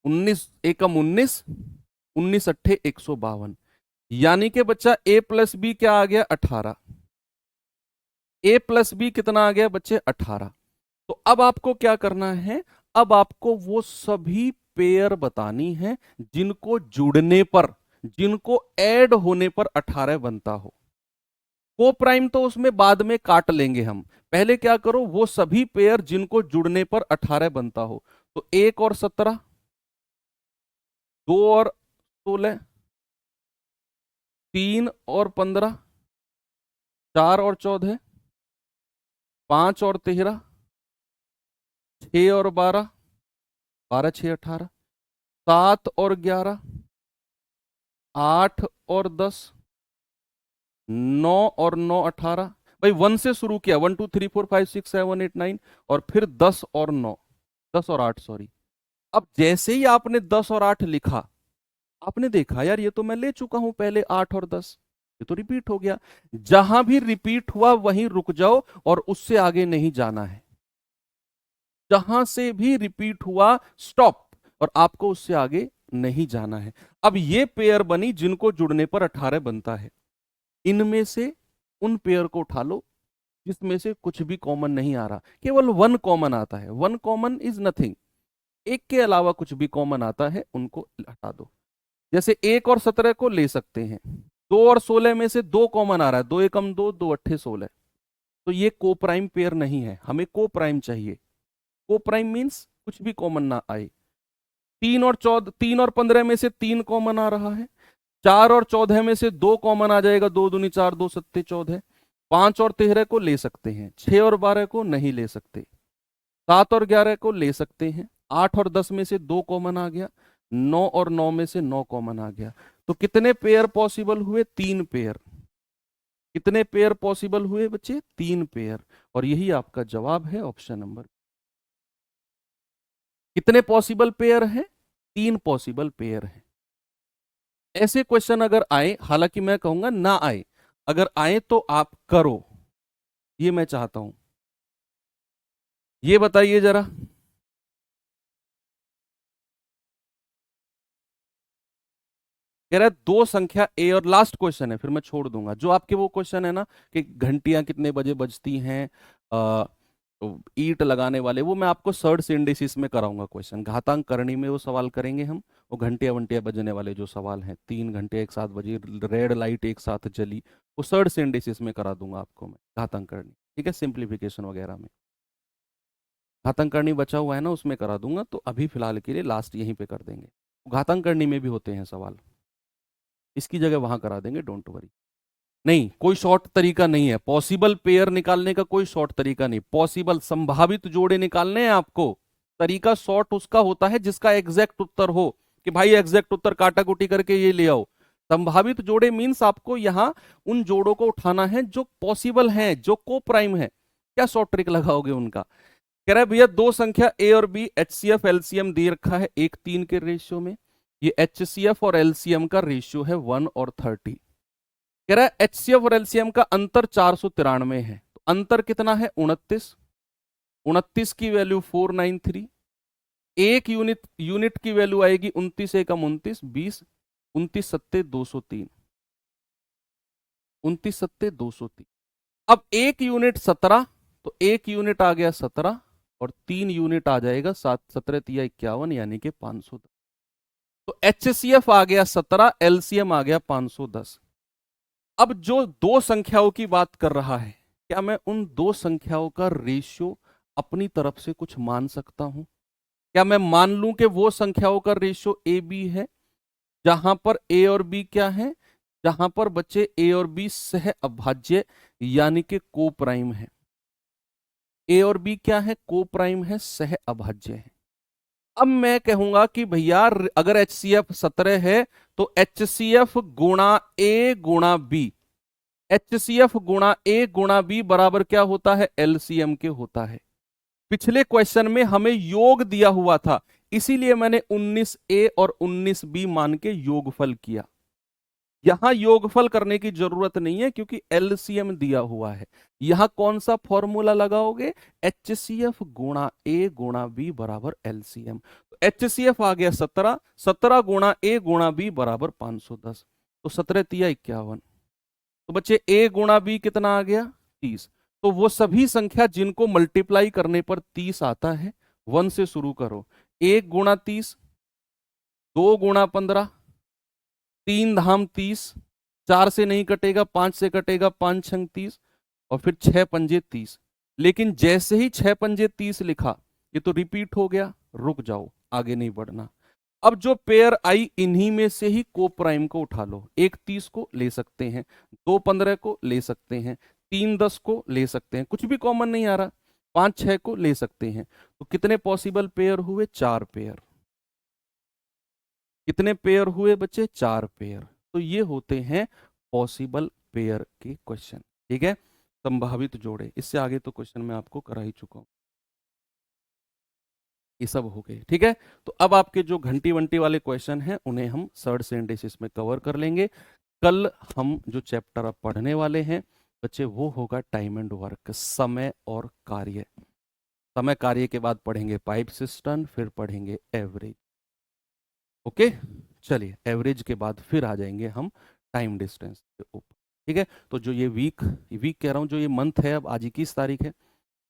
19 एकम 19, 19 अट्ठे 152, यानी कि बच्चा A प्लस बी क्या आ गया 18। A प्लस बी कितना आ गया बच्चे 18। तो अब आपको क्या करना है, अब आपको वो सभी पेयर बतानी है जिनको जुड़ने पर, जिनको ऐड होने पर 18 बनता हो। को प्राइम तो उसमें बाद में काट लेंगे हम, पहले क्या करो, वो सभी पेयर जिनको जुड़ने पर 18 बनता हो। तो 1 और 17, 2 और 16, 3 और 15, 4 और 14, 5 और 13, 6 और 12, 12 6 18, 7 और 11, 8 और 10, 9 और 9 18। भाई 1 से शुरू किया, 1 2 3 4 5 6 7 8 9, और फिर 10 और 9, 10 और 8 सॉरी। अब जैसे ही आपने 10 और 8 लिखा, आपने देखा यार ये तो मैं ले चुका हूं पहले 8 और 10, ये तो रिपीट हो गया। जहां भी रिपीट हुआ वहीं रुक जाओ और उससे आगे नहीं जाना है। जहां से भी रिपीट हुआ स्टॉप, और आपको उससे आगे नहीं जाना है। अब ये पेयर बनी जिनको जुड़ने पर 18 बनता है। इनमें से उन पेयर को उठा लो जिसमें से कुछ भी कॉमन नहीं आ रहा, केवल 1 कॉमन आता है। 1 कॉमन इज नथिंग, एक के अलावा कुछ भी कॉमन आता है उनको हटा दो। जैसे 1 और 17 को ले सकते हैं, 2 और 16 में से 2 कॉमन आ रहा है, 2 एकम 2, 2 अट्ठे 16, तो ये को प्राइम पेयर नहीं है, हमें को प्राइम चाहिए। को प्राइम मीन्स कुछ भी कॉमन ना आए। 3 और 15 में से 3 कॉमन आ रहा है, 4 और 14 में से 2 कॉमन आ जाएगा, 2 दूनी 4, 2 सत्ते 14, 5 और 13 को ले सकते हैं, 6 और 12 को नहीं ले सकते, 7 और 11 को ले सकते हैं, 8 और 10 में से 2 कॉमन आ गया, 9 और 9 में से 9 कॉमन आ गया। तो कितने पेयर पॉसिबल हुए, 3 पेयर। कितने पेयर पॉसिबल हुए बच्चे, 3 पेयर। और यही आपका जवाब है ऑप्शन नंबर। कितने पॉसिबल पेयर हैं, 3 पॉसिबल पेयर हैं। ऐसे क्वेश्चन अगर आए, हालांकि मैं कहूंगा ना आए, अगर आए तो आप करो, ये मैं चाहता हूं। ये बताइए जरा, कह रहा है दो संख्या ए, और लास्ट क्वेश्चन है फिर मैं छोड़ दूंगा। जो आपके वो क्वेश्चन है ना कि घंटियां कितने बजे बजती हैं, ईंट लगाने वाले, वो मैं आपको सर्ड सिंडिसिस में कराऊंगा क्वेश्चन। घातांक करणी में वो सवाल करेंगे हम, वो घंटियां वंटियां बजने वाले जो सवाल हैं, 3 घंटे एक साथ बजी, रेड लाइट एक साथ जली, वो सर्ड सिंडिसिस में करा दूंगा आपको मैं, घातांक करणी, ठीक है, सिंप्लीफिकेशन वगैरह में। घातांक करणी बचा हुआ है ना, उसमें करा दूंगा। तो अभी फिलहाल के लिए लास्ट यहीं पे कर देंगे। घातांक करणी में भी होते हैं सवाल, इसकी जगह वहां करा देंगे, डोंट वरी। नहीं, कोई शॉर्ट तरीका नहीं है, पॉसिबल पेयर निकालने का कोई शॉर्ट तरीका नहीं। पॉसिबल संभावित जोड़े निकालने हैं आपको, तरीका शॉर्ट उसका होता है जिसका एग्जैक्ट उत्तर हो, कि भाई एग्जैक्ट उत्तर काटा कुटी करके ये ले आओ। संभावित जोड़े मीन्स आपको यहां उन जोड़ों को उठाना है जो पॉसिबल हैं, जो को प्राइम है। क्या शॉर्ट ट्रिक लगाओगे उनका। कह रहा है भैया दो संख्या ए और बी HCF LCM दे रखा है 1:3 के रेशियो में। ये HCF और LCM का रेशियो है 1 और 30। कह रहा है HCF और LCM का अंतर 493 है, तो अंतर कितना है 29। 29 की वैल्यू 493, एक यूनिट की वैल्यू आएगी 29 एकम 29, 20, 29 सत्ते 203, 29 सत्ते 203। अब एक यूनिट 17, तो एक यूनिट आ गया 17, और 3 यूनिट आ जाएगा 7, 17 तिया 51, यानी कि 510। तो HCF आ गया 17, LCM आ गया 510। अब जो दो संख्याओं की बात कर रहा है, क्या मैं उन दो संख्याओं का रेशियो अपनी तरफ से कुछ मान सकता हूं? क्या मैं मान लूं कि वो संख्याओं का रेशियो ए बी है, जहां पर ए और बी क्या है, जहां पर बच्चे ए और बी सह अभाज्य यानी कि को प्राइम है। ए और बी क्या है? को प्राइम है, सह अभाज्य है। अब मैं कहूंगा कि भैया अगर एच सी एफ 17 है तो एच सी एफ गुणा ए गुणा बी, एच सी एफ गुणा ए गुणा बी बराबर क्या होता है? एलसीएम के होता है। पिछले क्वेश्चन में हमें योग दिया हुआ था, इसीलिए मैंने 19a और 19b मान के योगफल किया। यहां योगफल करने की जरूरत नहीं है क्योंकि एलसीएम दिया हुआ है। यहां कौन सा फॉर्मूला लगाओगे? एच सी एफ गुणा ए गुणा बी बराबर एलसीएम। तो एच सी एफ आ गया 17, 17 गुणा ए गुणा बी बराबर 510, तो 17 तिया 51। तो बच्चे ए गुणा बी कितना आ गया? 30। तो वो सभी संख्या जिनको मल्टीप्लाई करने पर 30 आता है, 1 से शुरू करो। 1 गुणा 30, 2 गुणा 15, 3 धाम 30, 4 से नहीं कटेगा, 5 से कटेगा, 5 छंग 30, और फिर 6 पंजे 30। लेकिन जैसे ही 6 पंजे 30 लिखा, ये तो रिपीट हो गया, रुक जाओ, आगे नहीं बढ़ना। अब जो पेयर आई इन्हीं में से ही को प्राइम को उठा लो। 1 30 को ले सकते हैं, 2 15 को ले सकते हैं, 3 10 को ले सकते हैं, कुछ भी कॉमन नहीं आ रहा, 5 6 को ले सकते हैं। तो कितने पॉसिबल पेयर हुए? 4 पेयर। कितने पेयर हुए बच्चे? 4 पेयर। तो ये होते हैं पॉसिबल पेयर के क्वेश्चन। ठीक है, संभावित जोड़े। इससे आगे तो क्वेश्चन मैं आपको करा ही चुका हूं। ये सब हो गए। ठीक है, तो अब आपके जो घंटी वंटी वाले क्वेश्चन हैं उन्हें हम सर्ड सिंथेसिस में कवर कर लेंगे। कल हम जो चैप्टर अब पढ़ने वाले हैं बच्चे वो होगा टाइम एंड वर्क, समय और कार्य। समय कार्य के बाद पढ़ेंगे पाइप सिस्टम, फिर पढ़ेंगे एवरेज। ओके, चलिए एवरेज के बाद फिर आ जाएंगे हम टाइम डिस्टेंस के ऊपर। ठीक है, तो जो ये वीक कह रहा हूँ, जो ये मंथ है, अब आज 21 तारीख है,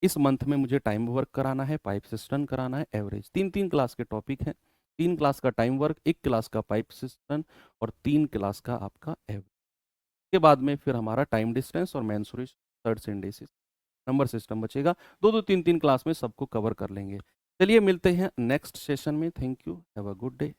इस मंथ में मुझे टाइम वर्क कराना है, पाइप सिस्टम कराना है, एवरेज। 3 क्लास के टॉपिक हैं, 3 क्लास का टाइम वर्क, 1 क्लास का पाइप सिस्टम और 3 क्लास का आपका एवरेज। के बाद में फिर हमारा टाइम डिस्टेंस और mensuration, third synthesis, number system बचेगा। 2 2 3 3 क्लास में सबको कवर कर लेंगे। चलिए मिलते हैं नेक्स्ट सेशन में। Thank you, have a good day.